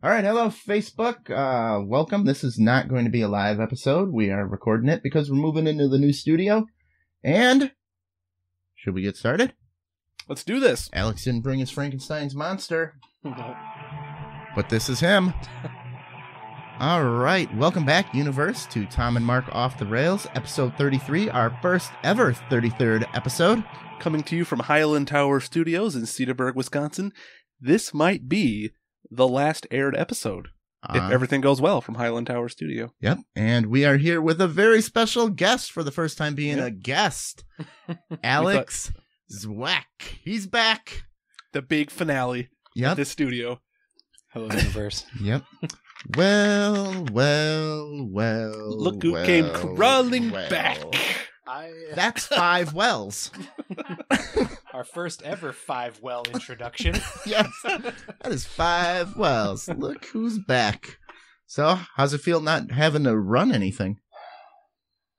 All right, hello, Facebook. Welcome. This is not going to be a live episode. We are recording it because we're moving into the new studio. And should we get started? Let's do this. Alex didn't bring his Frankenstein's monster, but this is him. All right, welcome back, universe, to Tom and Mark Off the Rails, episode 33, our first ever 33rd episode. Coming to you from Highland Tower Studios in Cedarburg, Wisconsin. This might be the last aired episode, if everything goes well, from Highland Tower Studio. Yep, and we are here with a very special guest for the first time being a guest. Alex Zweck. He's back. The big finale of this studio. Hello, universe. Yep. Well. Look who came crawling back. That's 5 wells. Our first ever 5 well introduction. Yes, that is 5 wells. Look who's back. So, how's it feel not having to run anything?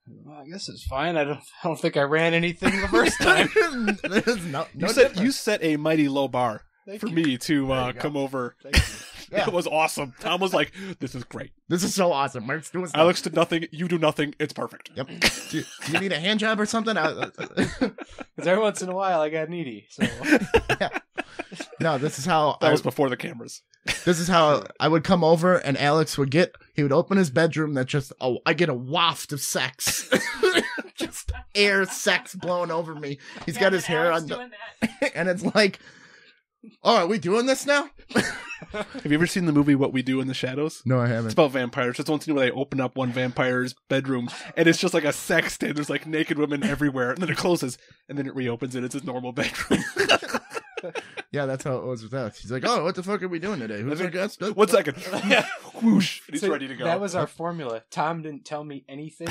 Well, I guess it's fine. I don't think I ran anything the first time. You set a mighty low bar for me to come over. Thank you. Yeah. It was awesome. Tom was like, this is great. This is so awesome. Mark's doing stuff. Alex did nothing. You do nothing. It's perfect. Yep. Do you need a hand job or something? Because every once in a while I got needy. So. Yeah. No, this is how... That was before the cameras. This is how I would come over and Alex would open his bedroom that just... Oh, I get a waft of sex. Just air sex blowing over me. He's got his hair on... And it's like... Oh, are we doing this now? Have you ever seen the movie What We Do in the Shadows? No, I haven't. It's about vampires. Just once in a while they open up one vampire's bedroom and it's just like a sex den. There's like naked women everywhere. And then it closes and then it reopens and it's his normal bedroom. Yeah, that's how it was with us. He's like, oh, what the fuck are we doing today? Who's our guest? 1 second. Whoosh. And he's ready to go. That was our formula. Tom didn't tell me anything.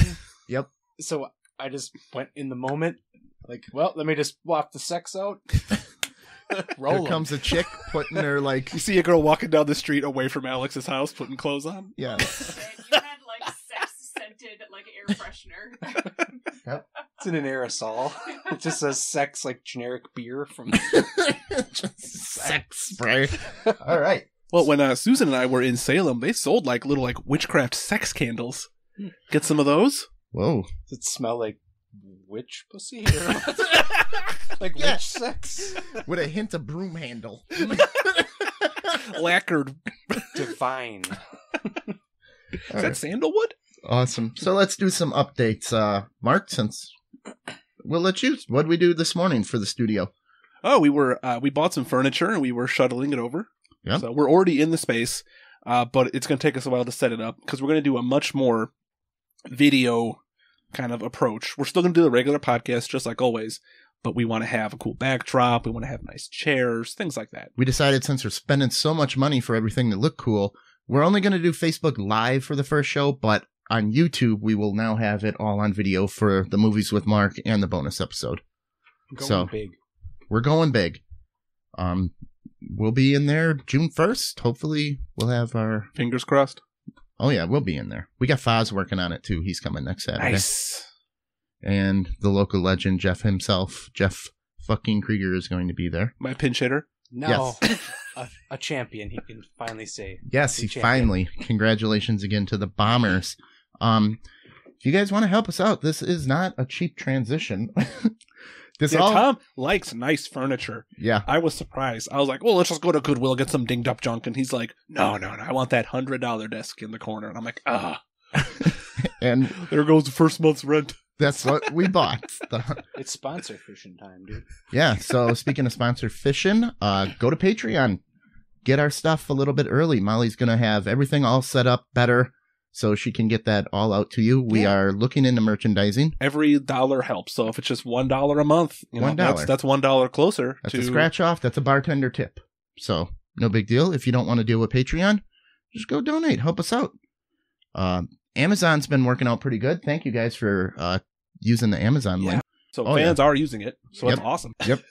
Yep. So I just went in the moment. Like, well, let me just walk the sex out. Here comes a chick putting her like... You see a girl walking down the street away from Alex's house putting clothes on? Yeah. You had like sex-scented like air freshener. Yep. It's in an aerosol. It just says sex like generic beer from... Just sex spray. All right. Well, when Susan and I were in Salem, they sold like little like witchcraft sex candles. Get some of those? Whoa. Does it smell like witch pussy? Like witch sex? With a hint of broom handle. Lacquered. Divine. Is that sandalwood? Awesome. So let's do some updates. Mark, since we'll let you. What did we do this morning for the studio? Oh, we bought some furniture and we were shuttling it over. Yep. So we're already in the space, but it's going to take us a while to set it up because we're going to do a much more video kind of approach. We're still going to do the regular podcast just like always, but we want to have a cool backdrop. We want to have nice chairs, things like that. We decided since we're spending so much money for everything to look cool, we're only going to do Facebook Live for the first show, but on YouTube, we will now have it all on video for the Movies with Mark and the bonus episode. Going big. We're going big. We'll be in there June 1st. Hopefully, we'll have our... Fingers crossed. Oh, yeah, we'll be in there. We got Foz working on it, too. He's coming next Saturday. Nice. And the local legend, Jeff himself, Jeff fucking Krieger, is going to be there. My pinch hitter. No. Yes. a champion, he can finally say. Yes, he finally. Congratulations again to the Bombers. If you guys want to help us out, this is not a cheap transition. Tom likes nice furniture. Yeah. I was surprised. I was like, well, let's just go to Goodwill, get some dinged up junk. And he's like, no, I want that $100 desk in the corner. And I'm like, And there goes the first month's rent. That's what we bought. It's sponsor fishing time, dude. Yeah, so speaking of sponsor fishing, go to Patreon. Get our stuff a little bit early. Molly's going to have everything all set up better so she can get that all out to you. We are looking into merchandising. Every dollar helps. So if it's just $1 a month, $1. That's $1 closer. That's a scratch off. That's a bartender tip. So no big deal. If you don't want to deal with Patreon, just go donate. Help us out. Amazon's been working out pretty good. Thank you guys for using the Amazon link. So fans are using it. So it's awesome. Yep.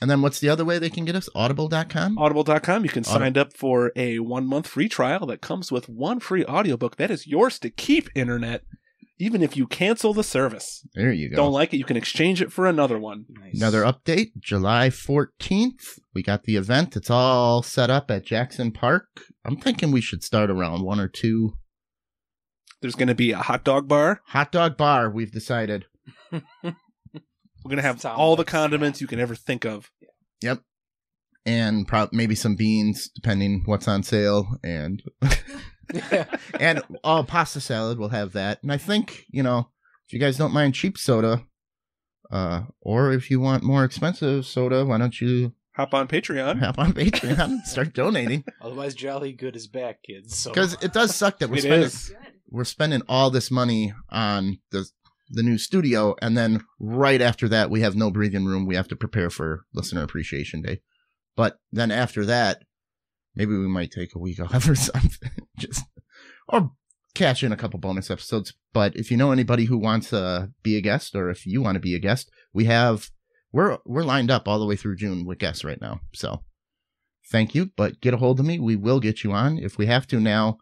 And then what's the other way they can get us? Audible.com? Audible.com. You can sign up for a 1-month free trial that comes with 1 free audiobook. That is yours to keep, Internet. even if you cancel the service. There you go. Don't like it, you can exchange it for another one. Nice. Another update, July 14th. We got the event. It's all set up at Jackson Park. I'm thinking we should start around 1 or 2. There's going to be a hot dog bar. Hot dog bar, we've decided. We're going to have Sounds all the like condiments you can ever think of. Yep. And maybe some beans, depending what's on sale. And and pasta salad, we'll have that. And I think, if you guys don't mind cheap soda, or if you want more expensive soda, why don't you Hop on Patreon. hop on Patreon and start donating? Otherwise, Jolly Good is back, kids. So Because it does suck that It is. Good. we're spending all this money on the new studio, and then right after that, we have no breathing room. We have to prepare for Listener Appreciation Day. But then after that, maybe we might take a week off or something, or cash in a couple bonus episodes. But if you know anybody who wants to be a guest, or if you want to be a guest, we're lined up all the way through June with guests right now. So thank you, but get a hold of me. We will get you on if we have to. Now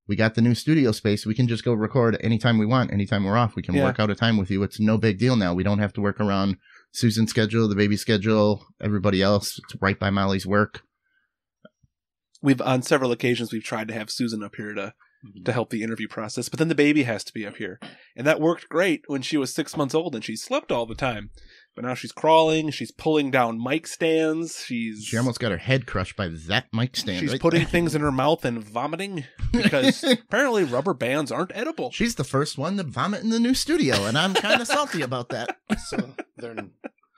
we got the new studio space. We can just go record anytime we want, anytime we're off. We can work out a time with you. It's no big deal now. We don't have to work around Susan's schedule, the baby schedule, everybody else. It's right by Molly's work. On several occasions, we've tried to have Susan up here to help the interview process, but then the baby has to be up here. And that worked great when she was 6 months old and she slept all the time. But now she's crawling, she's pulling down mic stands, She almost got her head crushed by that mic stand. she's right putting there. things in her mouth and vomiting because apparently rubber bands aren't edible. She's the first one to vomit in the new studio, and I'm kind of salty about that. So their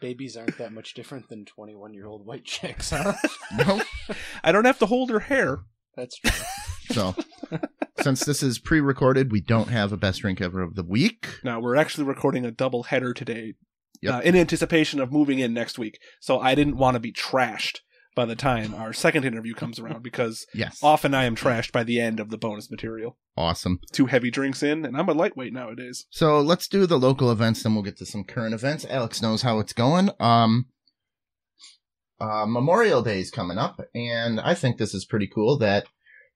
babies aren't that much different than 21-year-old white chicks, huh? No. I don't have to hold her hair. That's true. So, since this is pre-recorded, we don't have a best drink ever of the week. Now, we're actually recording a double header today Yep. in anticipation of moving in next week. So I didn't want to be trashed by the time our second interview comes around because Yes. often I am trashed by the end of the bonus material. Awesome. 2 heavy drinks in, and I'm a lightweight nowadays. So let's do the local events, then we'll get to some current events. Alex knows how it's going. Memorial Day is coming up, and I think this is pretty cool that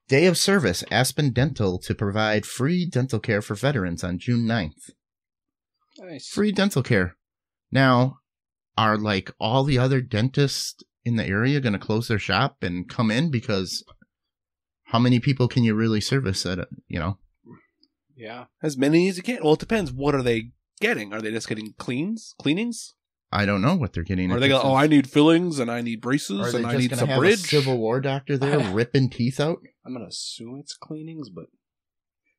Day of Service, Aspen Dental, to provide free dental care for veterans on June 9th. Nice. Free dental care. Now, are like all the other dentists in the area going to close their shop and come in? Because how many people can you really service at Yeah. As many as you can. Well, it depends. What are they getting? Are they just getting cleanings? I don't know what they're getting. Or are they go, I need fillings and I need braces Are they and I just need going to some have bridge? a Civil War doctor there ripping teeth out? I'm going to assume it's cleanings, but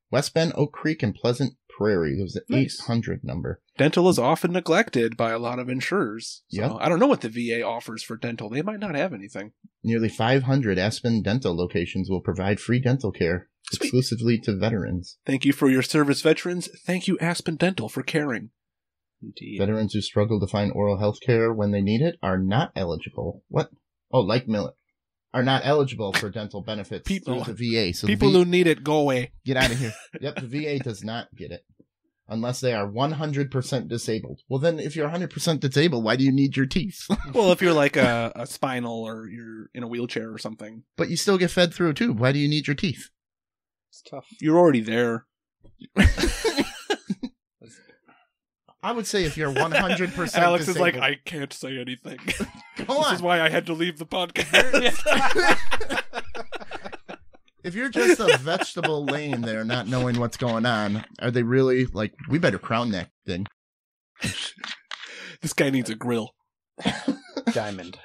West Bend, Oak Creek, and Pleasant Prairie. There's an Nice. 800 number. Dental is often neglected by a lot of insurers. So Yep. I don't know what the VA offers for dental. They might not have anything. Nearly 500 Aspen Dental locations will provide free dental care Sweet. exclusively to veterans. Thank you for your service, veterans. Thank you, Aspen Dental, for caring. indeed. Veterans who struggle to find oral health care when they need it are not eligible. What? Oh, like Millet. Are not eligible for dental benefits People- through the VA. So People the who need it, go away. get out of here. Yep, the VA does not get it unless they are 100% disabled. Well, then, if you're 100% disabled, why do you need your teeth? Well, if you're like a spinal or you're in a wheelchair or something, But you still get fed through a tube. Why do you need your teeth? It's tough. you're already there. I would say if you're 100% Alex disabled. is like, I can't say anything. Go This on. is why I had to leave the podcast. If you're just a vegetable laying there not knowing what's going on, are they really like, we better crown that thing? This guy needs a grill. Diamond.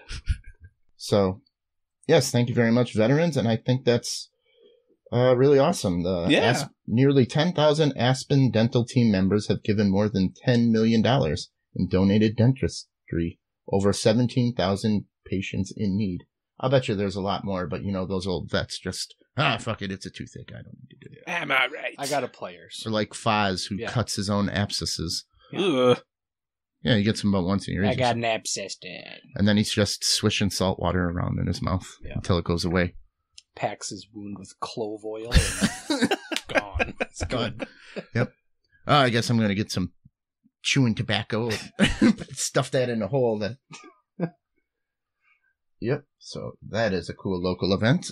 So, yes, thank you very much, veterans. And I think that's really awesome. Yeah. Nearly 10,000 Aspen Dental team members have given more than $10 million in donated dentistry. Over 17,000 patients in need. I'll bet you there's a lot more, but those old vets just, fuck it, it's a toothache. I don't need to do it. Am I right? I got a players. Or like Foz, who Yeah. cuts his own abscesses. Ugh. Yeah, he gets them about once a year. I got an abscess, Dad. And then he's just swishing salt water around in his mouth until it goes away. Packs his wound with clove oil. And gone. It's good. Yep. I guess I'm going to get some chewing tobacco and stuff that in a hole. Then. Yep. So that is a cool local event.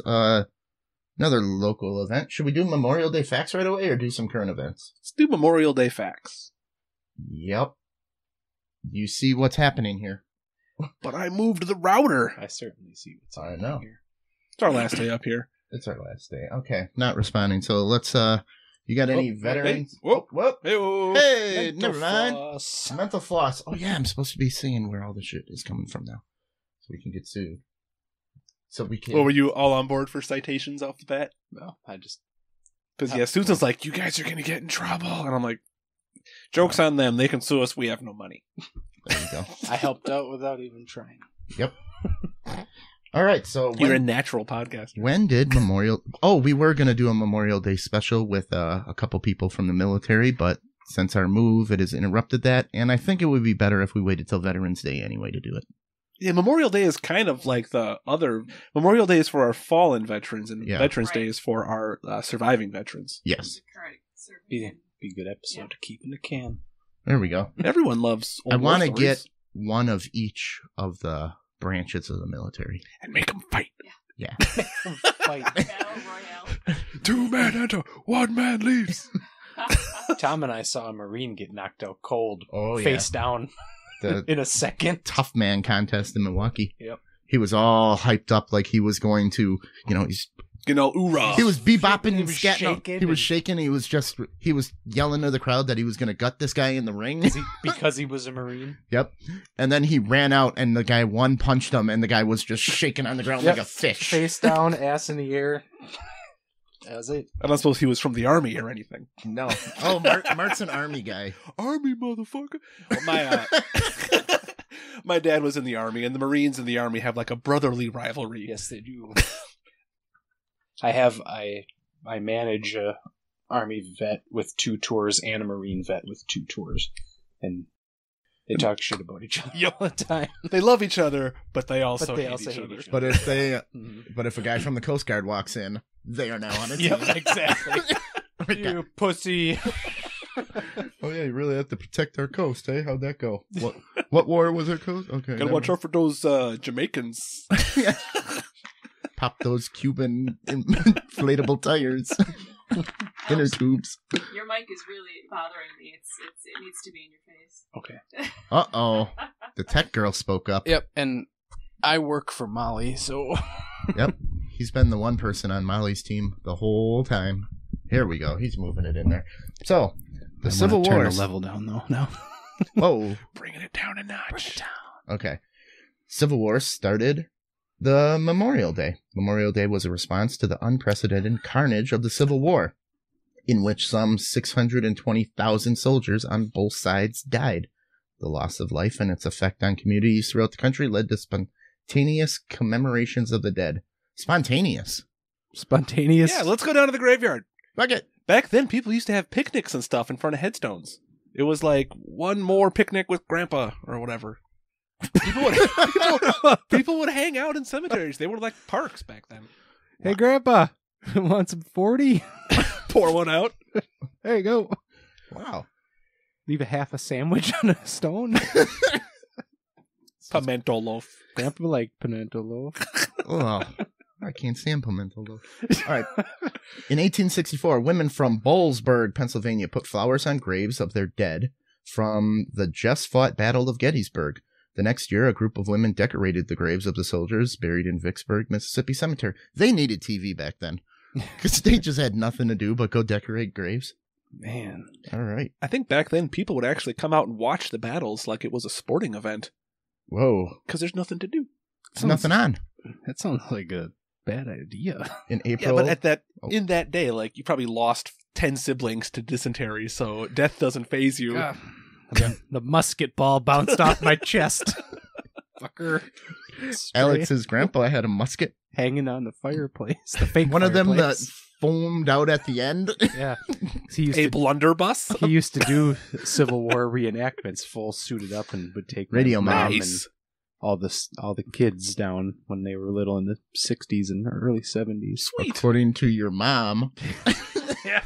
Another local event. Should we do Memorial Day facts right away or do some current events? Let's do Memorial Day facts. Yep. You see what's happening here. But I moved the router. I certainly see what's I happening know. here. It's our last day up here. It's our last day. Okay, not responding. So let's, you got any veterans? Hey, whoop. Whoop. Hey-oh. Hey, Mental never mind. floss. Mental floss. Oh, yeah, I'm supposed to be saying where all the shit is coming from now. So we can get sued. So we can. Well, were you all on board for citations off the bat? No, I just Because, yeah, Susan's like, you guys are going to get in trouble. And I'm like, joke's on them. They can sue us. We have no money. There you go. I helped out without even trying. Yep. All right, so You're a natural podcaster. when did Memorial... Oh, we were going to do a Memorial Day special with a couple people from the military, but since our move, it has interrupted that, and I think it would be better if we waited till Veterans Day anyway to do it. Yeah, Memorial Day is kind of like the other... Memorial Day is for our fallen veterans, and Yeah. Veterans Day Right. is for our surviving veterans. Yes. The current survey. Be a good episode Yeah. to keep in the can. There we go. Everyone loves old I war want to stories. get one of each of the branches of the military. And make them fight. Yeah. Fight. Battle Royale. 2 men enter, 1 man leaves. Tom and I saw a Marine get knocked out cold, Oh, face down The in a second. Tough Man contest in Milwaukee. Yep. He was all hyped up like he was going to, You know, hoorah. he was bebopping He and was scatting. No, shaking he was and- shaking. He was yelling to the crowd that he was going to gut this guy in the ring. Because he was a Marine. Yep. And then he ran out and the guy one punched him and the guy was just shaking on the ground Yep. like a fish. Face down, ass in the air. That was it. I don't suppose he was from the army or anything. No. Oh, Mark's an army guy. Army, motherfucker. Well, my dad was in the army, and the Marines in the army have like a brotherly rivalry. Yes, they do. I manage a Army vet with 2 tours and a Marine vet with 2 tours. And they talk shit about each other all the time. They love each other, but they also But they hate also each hate other. each other. But if they, Mhm. but if a guy from the Coast Guard walks in, they are now on a team. Yep, exactly. You pussy. Oh yeah, you really have to protect our coast, eh? How'd that go? What war was our coast? Okay, Gotta watch out for those Jamaicans. Pop those Cuban inflatable tires, inner tubes. Your mic is really bothering me. It needs to be in your face. Okay. Uh-oh. The tech girl spoke up. Yep, and I work for Molly, so... Yep. He's been the one person on Molly's team the whole time. Here we go. He's moving it in there. So, the Civil War. Turn the level down, though. No. Whoa. Bringing it down a notch. Okay. Civil War started the Memorial Day. Memorial Day was a response to the unprecedented carnage of the Civil War, in which some 620,000 soldiers on both sides died. The loss of life and its effect on communities throughout the country led to spontaneous commemorations of the dead. Spontaneous. Spontaneous. Yeah, let's go down to the graveyard. Fuck it. Back then, people used to have picnics and stuff in front of headstones. It was like one more picnic with Grandpa or whatever. People would hang out in cemeteries. They were like parks back then. Hey, Grandpa, want some 40? Pour one out. There you go. Wow. Leave a half a sandwich on a stone. Pimento loaf. Grandpa like pimento loaf. Oh, I can't stand pimento though. All right. In 1864, women from Bowlesburg, Pennsylvania, put flowers on graves of their dead from the just-fought Battle of Gettysburg. The next year, a group of women decorated the graves of the soldiers buried in Vicksburg, Mississippi Cemetery. They needed TV back then because they just had nothing to do but go decorate graves. Man. All right. I think back then people would actually come out and watch the battles like it was a sporting event Whoa. because there's nothing to do. Nothing on. That sounds like a bad idea. In Yeah, April. but in that day, like you probably lost 10 siblings to dysentery, so death doesn't phase you. Ah. The musket ball bounced off my chest. Fucker. Alex's grandpa had a musket. Hanging on the fireplace. The fake One of them that fireplace. foamed out at the end. Yeah. He used A to blunderbuss? he used to do Civil War reenactments, full suited up, and would take my Radio mom Nice. and all the kids down when they were little in the 60s and early 70s. Sweet. According to your mom. Yeah.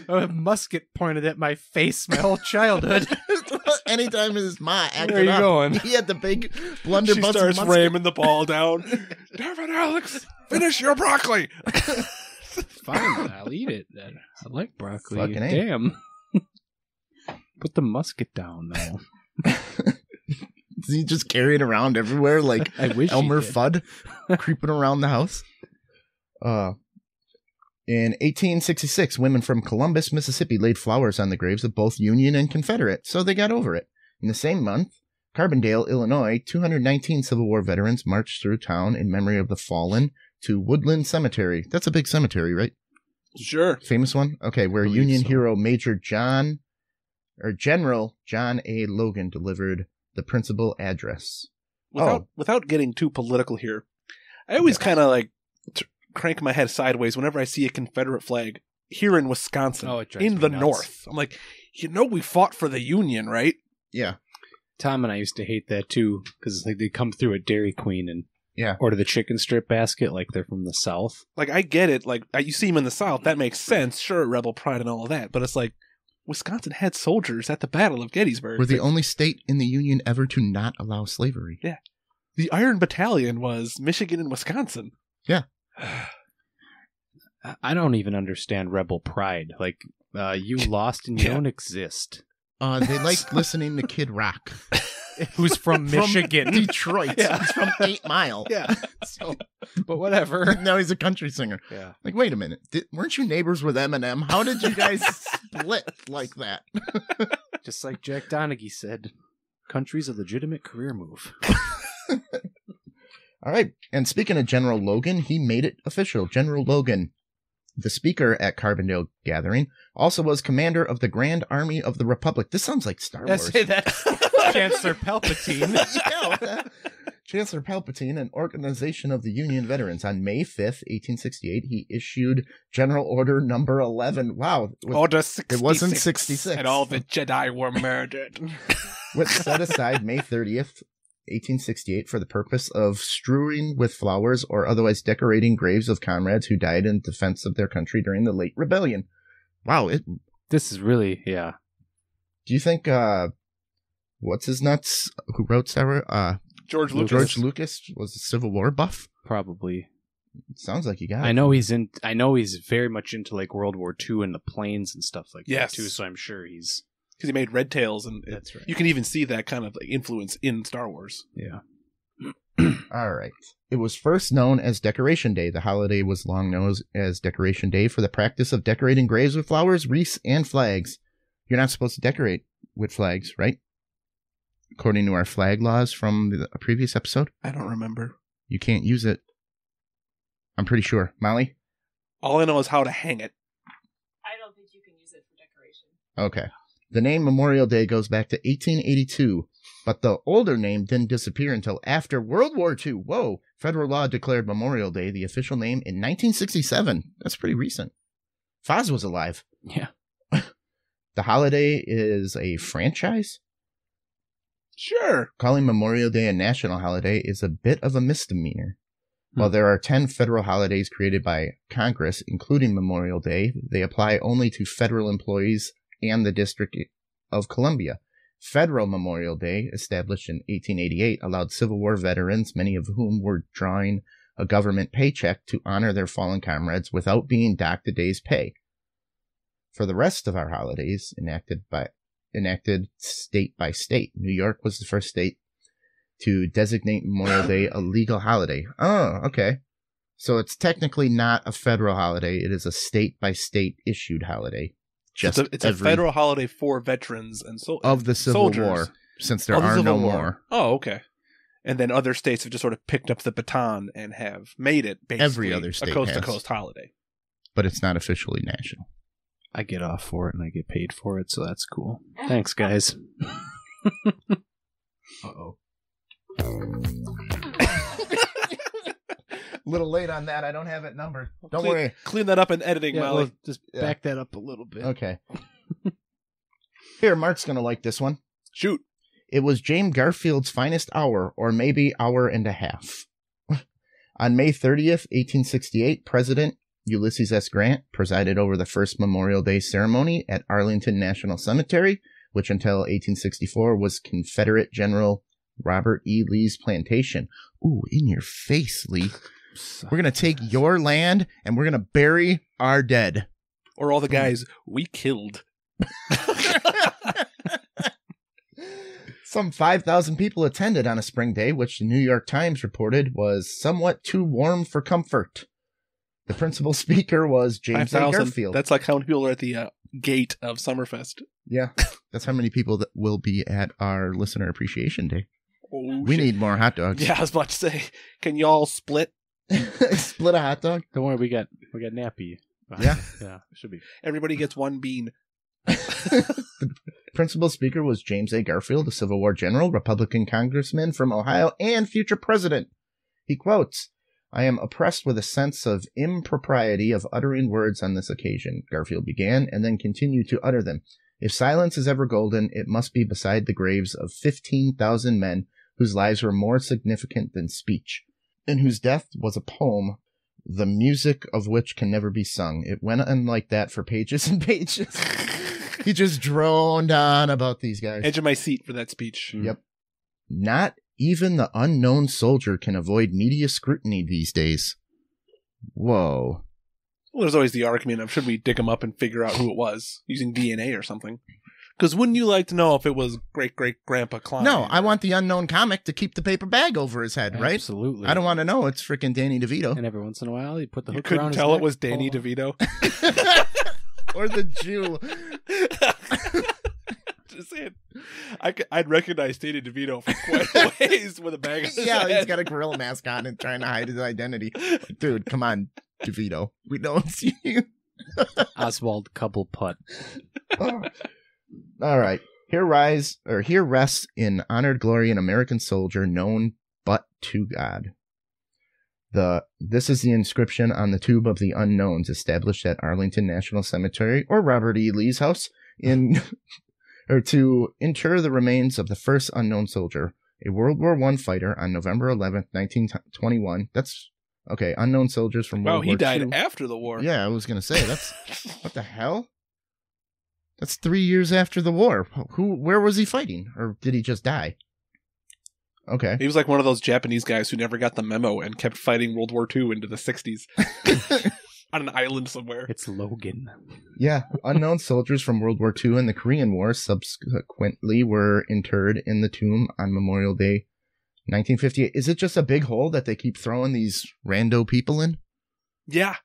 A musket pointed at my face my whole childhood. Anytime his ma acted Where you up, going? he had the big She blunderbuss starts musket. ramming the ball down. Damn it, Alex! Finish your broccoli! Fine, I'll eat it. I like broccoli. Fucking A. Damn. Put the musket down, though. Is he just carrying around everywhere like I wish Elmer he did. Fudd creeping around the house? In 1866, women from Columbus, Mississippi laid flowers on the graves of both Union and Confederate, so they got over it. In the same month, Carbondale, Illinois, 219 Civil War veterans marched through town in memory of the fallen to Woodland Cemetery. That's a big cemetery, right? Sure. Famous one? Okay, where Believe Union so. hero General John A. Logan delivered the principal address. Without getting too political here, I always kind of like crank my head sideways whenever I see a Confederate flag here in Wisconsin, Oh, it drives in me the nuts. North. I'm like, we fought for the Union, right? Yeah. Tom and I used to hate that too, because like they come through at Dairy Queen and Yeah. order the chicken strip basket like they're from the South. Like, I get it. Like, you see them in the South, that makes sense. Sure, rebel pride and all of that, but it's like Wisconsin had soldiers at the Battle of Gettysburg. We're the only state in the Union ever to not allow slavery. Yeah. The Iron Battalion was Michigan and Wisconsin. Yeah. I don't even understand rebel pride. Like, you lost and you Yeah. don't exist. They like listening to Kid Rock. Who's from Michigan? From Detroit. Yeah. He's from 8 Mile. Yeah. So But whatever. now he's a country singer. Yeah. Like, wait a minute. Weren't you neighbors with Eminem? How did you guys split like that? Just like Jack Donaghy said, country's a legitimate career move. All right. And speaking of General Logan, he made it official. General Logan, the speaker at Carbondale Gathering, also was commander of the Grand Army of the Republic. This sounds like Star Wars. That's Chancellor Palpatine. Yeah, what the- Chancellor Palpatine, an organization of the Union veterans. On May 5th, 1868, he issued General Order Number 11. Wow. Order 66. It wasn't 66. And all the Jedi were murdered. Was set aside May 30th, 1868, for the purpose of strewing with flowers or otherwise decorating graves of comrades who died in defense of their country during the late rebellion. Wow. This is really, yeah. Do you think, what's his nuts, who wrote Star Wars? George Lucas. George Lucas was a Civil War buff? Probably. Sounds like you got it. I know he's very much into like World War II and the planes and stuff like Yes. that too, so I'm sure he's Because he made Red Tails, and That's right. you can even see that kind of like influence in Star Wars. yeah. All right. It was first known as Decoration Day. The holiday was long known as Decoration Day for the practice of decorating graves with flowers, wreaths, and flags. You're not supposed to decorate with flags, right? According to our flag laws from a previous episode, I don't remember. you can't use it. I'm pretty sure. Molly? All I know is how to hang it. I don't think you can use it for decoration. Okay. The name Memorial Day goes back to 1882, but the older name didn't disappear until after World War II. Whoa. Federal law declared Memorial Day the official name in 1967. That's pretty recent. Foz was alive. Yeah. The holiday is a franchise. Sure. Calling Memorial Day a national holiday is a bit of a misdemeanor. While there are 10 federal holidays created by Congress, including Memorial Day, they apply only to federal employees and the District of Columbia. Federal Memorial Day, established in 1888, allowed Civil War veterans, many of whom were drawing a government paycheck, to honor their fallen comrades without being docked a day's pay. For the rest of our holidays, enacted state by state, New York was the first state to designate Memorial Day a legal holiday. Oh, okay. So it's technically not a federal holiday. It is a state-by-state issued holiday. Just It's a federal holiday for veterans and of the Civil soldiers. War, since there Of the are Civil no War. more. Oh, okay. And then other states have just sort of picked up the baton and have made it basically Every other state a coast to has. coast holiday. But it's not officially national. I get off for it and I get paid for it, so that's cool. Thanks, guys. Uh-oh. A little late on that. I don't have it numbered. Don't worry. Clean that up in editing, Yeah, Molly. well, just back that up a little bit. Okay. Here, Mark's going to like this one. Shoot. It was James Garfield's finest hour, or maybe hour and a half. On May 30th, 1868, President Ulysses S. Grant presided over the first Memorial Day ceremony at Arlington National Cemetery, which until 1864 was Confederate General Robert E. Lee's plantation. Ooh, in your face, Lee. We're going to take your land and we're going to bury our dead. Or all the guys we killed. Some 5,000 people attended on a spring day, which the New York Times reported was somewhat too warm for comfort. The principal speaker was James A. 5,000. Garfield. That's like how many people are at the gate of Summerfest. Yeah, that's how many people that will be at our Listener Appreciation Day. Oh, We shit. need more hot dogs. Yeah, I was about to say, can y'all split? Split a hot dog? Don't worry, we got nappy. Yeah. Yeah, it should be. Everybody gets one bean. The principal speaker was James A. Garfield, a Civil War general, Republican congressman from Ohio, and future president. He quotes, "I am oppressed with a sense of impropriety of uttering words on this occasion," Garfield began, and then continued to utter them. "If silence is ever golden, it must be beside the graves of 15,000 men whose lives were more significant than speech, and whose death was a poem, the music of which can never be sung." It went on like that for pages and pages. He just droned on about these guys. Edge of my seat for that speech. Yep. Not even the unknown soldier can avoid media scrutiny these days. Whoa. Well, there's always the argument of should we dig them up and figure out who it was using DNA or something? Because wouldn't you like to know if it was great-great-grandpa Klein? No, I want the unknown comic to keep the paper bag over his head, right? Absolutely. I don't want to know it's freaking Danny DeVito. And every once in a while, you put the You hook couldn't around tell his it was neck. Danny Oh. DeVito? Or the Jew. Just saying. I'd recognize Danny DeVito from quite a ways with a bag of Yeah, he's got a gorilla mask on and trying to hide his identity. Like, dude, come on, DeVito. We know it's you. Oswald Couple Putt. Oh. All right. Here rests in honored glory an American soldier known but to God. This is the inscription on the Tomb of the Unknowns, established at Arlington National Cemetery or Robert E. Lee's house to inter the remains of the first unknown soldier, a World War I fighter on November 11th, 1921. That's okay. Unknown soldiers from World Wow, he War died II. after the war. Yeah, I was gonna say that's what the hell. That's 3 years after the war. Where was he fighting, or did he just die? Okay. He was like one of those Japanese guys who never got the memo and kept fighting World War II into the 60s on an island somewhere. It's Logan. Yeah, unknown soldiers from World War II and the Korean War subsequently were interred in the tomb on Memorial Day, 1958. Is it just a big hole that they keep throwing these rando people in? Yeah.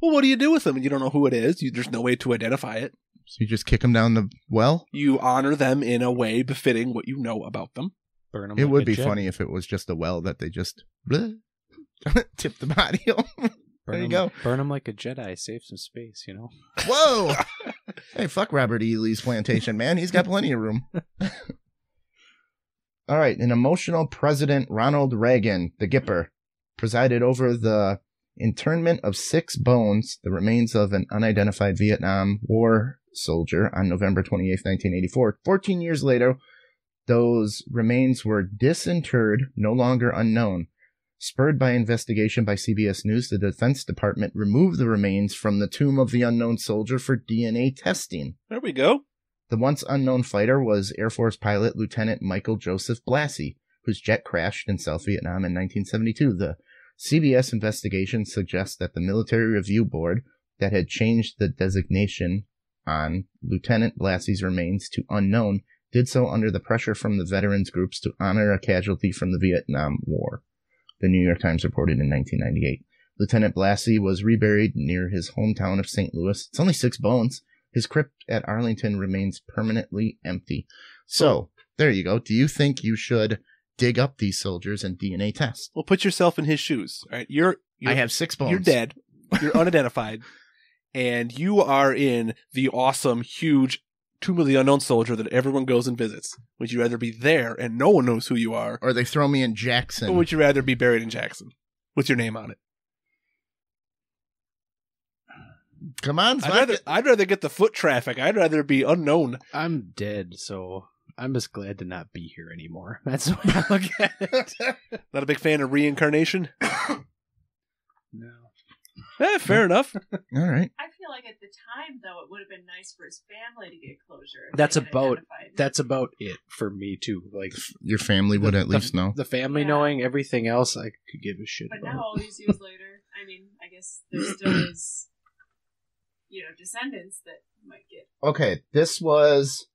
Well, what do you do with them? You don't know who it is. There's no way to identify it. So you just kick them down the well? You honor them in a way befitting what you know about them. Burn 'em It like would a be jet. funny if it was just a well that they just tip the body over. There you 'em- go. Burn them like a Jedi. Save some space, you know? Whoa! Hey, fuck Robert E. Lee's plantation, man. He's got plenty of room. All right. An emotional President Ronald Reagan, the Gipper, presided over the internment of 6 bones, the remains of an unidentified Vietnam War soldier, on November 28, 1984. 14 years later, those remains were disinterred, no longer unknown. Spurred by investigation by CBS News, the Defense Department removed the remains from the tomb of the unknown soldier for DNA testing. There we go. The once unknown fighter was Air Force pilot Lieutenant Michael Joseph Blassie, whose jet crashed in South Vietnam in 1972. The CBS investigation suggests that the Military Review Board that had changed the designation on Lieutenant Blassie's remains to unknown did so under the pressure from the veterans groups to honor a casualty from the Vietnam War, the New York Times reported in 1998. Lieutenant Blassie was reburied near his hometown of St. Louis. It's only 6 bones. His crypt at Arlington remains permanently empty. So, there you go. Do you think you should dig up these soldiers and DNA test? Well, put yourself in his shoes. All right, I have 6 bones. You're dead. You're unidentified. And you are in the awesome, huge Tomb of the Unknown Soldier that everyone goes and visits. Would you rather be there and no one knows who you are? Or they throw me in Jackson. Or would you rather be buried in Jackson with your name on it? Come on, I'd rather get the foot traffic. I'd rather be unknown. I'm dead, so I'm just glad to not be here anymore. That's what I look at it. Not a big fan of reincarnation? No. Fair enough. All right. I feel like at the time, though, it would have been nice for his family to get closure. if That's they had about- identified. That's about it for me too. Like Your family would at least know. the family Yeah. knowing. Everything else, I could give a shit But about. now, all these years later, I mean, I guess there still is, descendants that might get. Okay, this was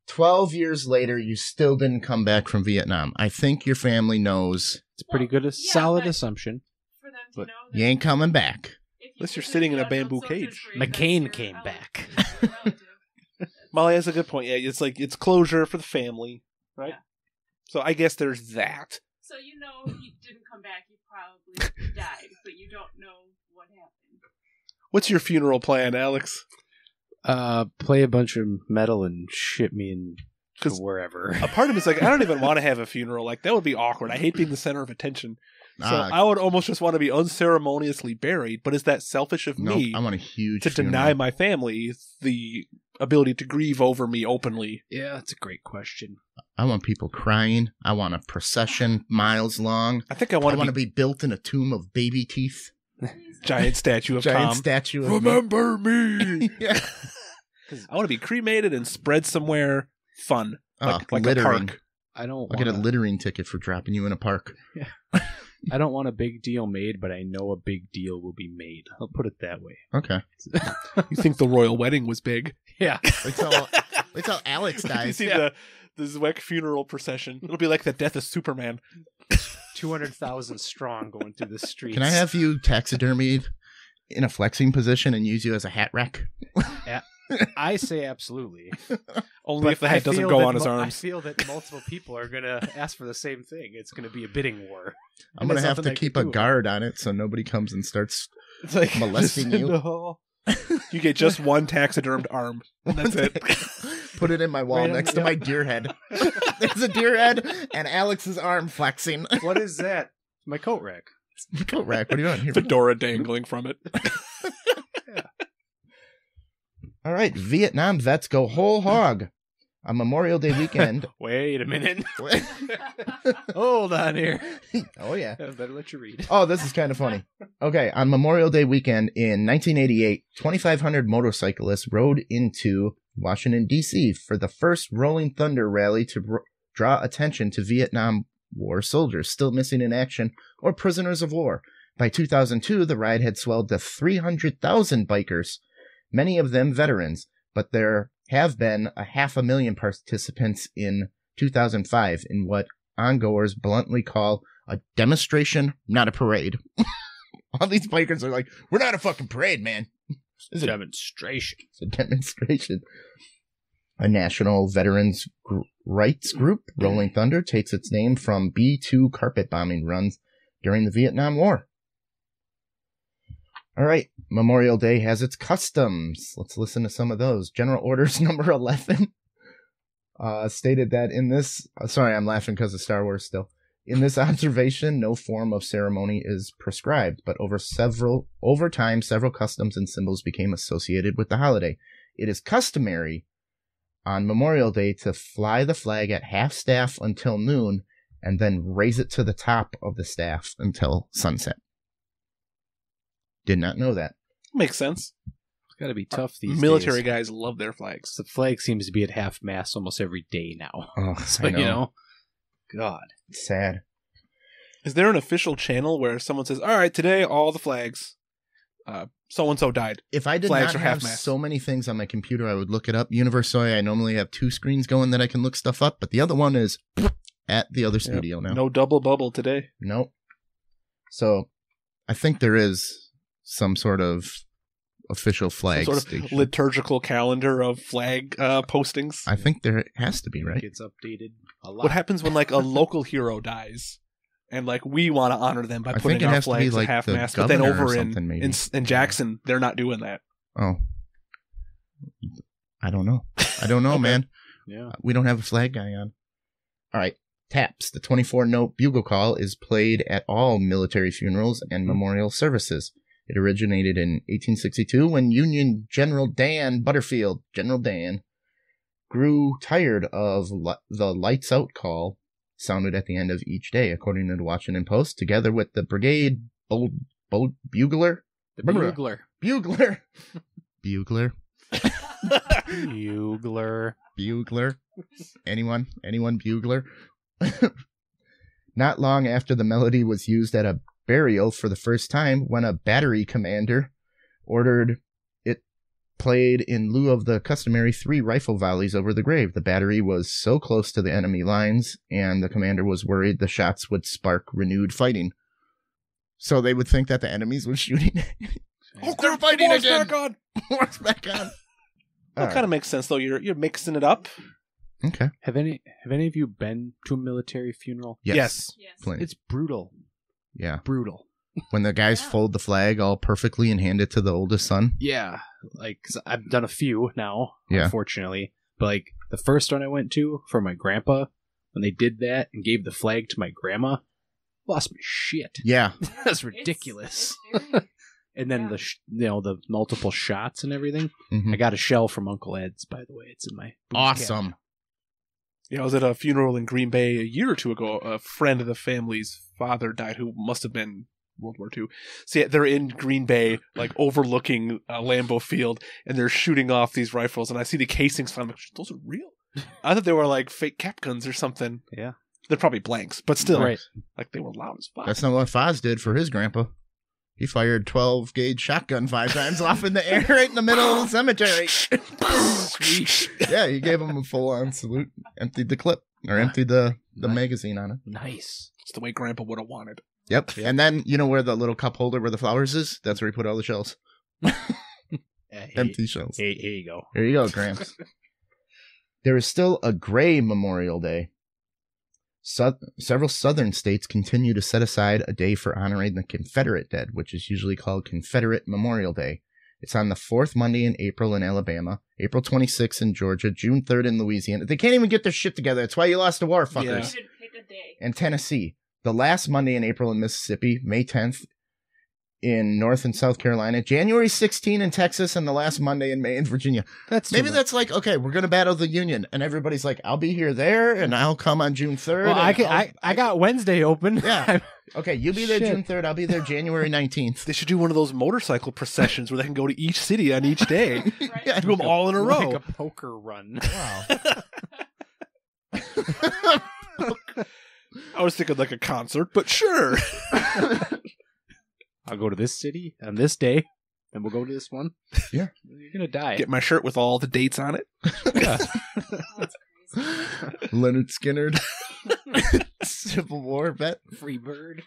12 years later. You still didn't come back from Vietnam. I think your family knows It's a pretty good, yeah, solid but- assumption. For them to But know that you ain't coming back. if Unless you're visit sitting in a unknown bamboo soldiers cage. grave, that's McCain your came relative. back. That's your relative. Molly has a good point. Yeah, it's like it's closure for the family, right? Yeah. So I guess there's that. So he didn't come back. He probably died, but you don't know what happened. What's your funeral plan, Alex? Play a bunch of metal and ship me in to 'Cause wherever. A part of me is like, I don't even want to have a funeral. Like that would be awkward. I hate being the center of attention. So I would almost just want to be unceremoniously buried. But is that selfish of No, me I want a huge to funeral. deny my family the ability to grieve over me openly? Yeah, that's a great question. I want people crying. I want a procession miles long. I think I I want want to to be built in a tomb of baby teeth. giant statue of Giant Tom. statue of Remember me. Yeah. I want to be cremated and spread somewhere fun, like a littering. park. I don't. I'll get a wanna- littering ticket for dropping you in a park. I don't want a big deal made, but I know a big deal will be made. I'll put it that way. Okay. You think the royal wedding was big? Yeah. Wait till Alex you dies. see the Zweck funeral procession. It'll be like the death of Superman. 200,000 strong going through the streets. Can I have you taxidermied in a flexing position and use you as a hat rack? I say absolutely. Only But if the head I doesn't feel go that on his I arms. feel that multiple people are going to ask for the same thing. It's going to be a bidding war. I'm And going to there's have to nothing I keep can a do about guard on it so nobody comes and starts It's like molesting just in you. the hall. You get just one taxidermed arm. And that's it. Put it in my wall Right on next the- to my deer head. There's a deer head and Alex's arm flexing. it. What is that? My coat rack. Coat rack. What are you on here? Fedora dangling from it. All right, Vietnam vets go whole hog on Memorial Day weekend. Wait a minute. Hold on here. Oh yeah. I better let you read. Oh, this is kind of funny. Okay, on Memorial Day weekend in 1988, 2,500 motorcyclists rode into Washington, D.C. for the first Rolling Thunder rally to draw attention to Vietnam War soldiers still missing in action or prisoners of war. By 2002, the ride had swelled to 300,000 bikers, many of them veterans, but there have been 500,000 participants in 2005 in what ongoers bluntly call a demonstration, not a parade. All these bikers are like, we're not a fucking parade, man. It's a Demonstration. It's a demonstration. A national veterans rights group, Rolling Thunder, takes its name from B-2 carpet bombing runs during the Vietnam War. All right, Memorial Day has its customs. Let's listen to some of those. General Orders number 11 stated that in this... sorry, I'm laughing because of Star Wars still. In this observation, no form of ceremony is prescribed, but over time, several customs and symbols became associated with the holiday. It is customary on Memorial Day to fly the flag at half-staff until noon and then raise it to the top of the staff until sunset. Did not know that. Makes sense. It's got to be tough these Military days. guys love their flags. The flag seems to be at half mast almost every day now. Oh, So, I know. you know, God. It's sad. Is there an official channel where someone says, all right, today all the flags, so-and-so died? If I did Flags not are have half-mast. so many things on my computer, I would look it up. Universoy, I normally have 2 screens going that I can look stuff up, but the other one is at the other studio now. No double bubble today. Nope. So, I think there is some sort of official flag Some sort of station. liturgical calendar of flag postings. I think there has to be, right? It gets updated a lot. What happens when like a local hero dies? And like we want to honor them by I putting think it our has to be, flags like, at half the mast, but then governor or over something, maybe. in Jackson, they're not doing that. Oh. I don't know. I don't know, Okay. man. Yeah. We don't have a flag guy on. All right. Taps. The 24-note bugle call is played at all military funerals and memorial services. It originated in 1862 when Union General Dan Butterfield, General Dan, grew tired of the lights out call sounded at the end of each day, according to the Washington Post, together with the brigade bugler, The bugler. Bugler. Bugler. Bugler. Bugler. Anyone bugler? Not long after the melody was used at a burial for the first time, when a battery commander ordered it played in lieu of the customary 3 rifle volleys over the grave. The battery was so close to the enemy lines, and the commander was worried the shots would spark renewed fighting. So they would think that the enemies were shooting. Oh, they're fighting again! Back on! War's back on. That kind of makes sense, though. You're mixing it up. Okay. Have any of you been to a military funeral? Yes. Plenty. It's brutal. Yeah. Brutal. When the guys fold the flag all perfectly and hand it to the oldest son. Yeah. Like, 'cause I've done a few now, Yeah. unfortunately. But, like, the first one I went to for my grandpa, when they did that and gave the flag to my grandma, lost my shit. Yeah. That's ridiculous. It's very- And then the multiple shots and everything. Mhm. I got a shell from Uncle Ed's, by the way. It's in my booze Awesome. cabinet. Yeah, I was at a funeral in Green Bay a year or two ago. A friend of the family's father died, who must have been World War II. So yeah, they're in Green Bay, like overlooking Lambeau Field, and they're shooting off these rifles. And I see the casings. I'm like, those are real. I thought they were like fake cap guns or something. Yeah. They're probably blanks, but still, Right. like they were loud as fuck. That's not what Foz did for his grandpa. He fired 12 gauge shotgun 5 times off in the air right in the middle of the cemetery. Sweet. Yeah, he gave him a full on salute. Emptied the clip. Or emptied the magazine on it. Nice. It's the way Grandpa would have wanted. Yep. And then, you know where the little cup holder where the flowers is? That's where he put all the shells. Empty shells. Here you go. Here you go, Gramps. There is still a gray Memorial Day. Several southern states continue to set aside a day for honoring the Confederate dead, which is usually called Confederate Memorial Day. It's on the 4th Monday in April in Alabama, April 26th in Georgia, June 3rd in Louisiana. They can't even get their shit together. That's why you lost the war, fuckers. Yeah. You should pick a day. And Tennessee. The last Monday in April in Mississippi, May 10th in North and South Carolina, January 16 in Texas, and the last Monday in May in Virginia. Maybe that's like, okay, we're going to battle the Union. And everybody's like, I'll be here there, and I'll come on June 3rd. Well, I got Wednesday open. Yeah. Okay, you be there Shit. June 3rd. I'll be there January 19th. They should do one of those motorcycle processions where they can go to each city on each day. Right? Yeah. Do them all in a row. Like a poker run. Wow. I was thinking like a concert, but sure. I'll go to this city on this day, then we'll go to this one. Yeah. You're going to die. Get my shirt with all the dates on it. Yeah. That's crazy. Leonard Skinner. Civil War vet. Free bird.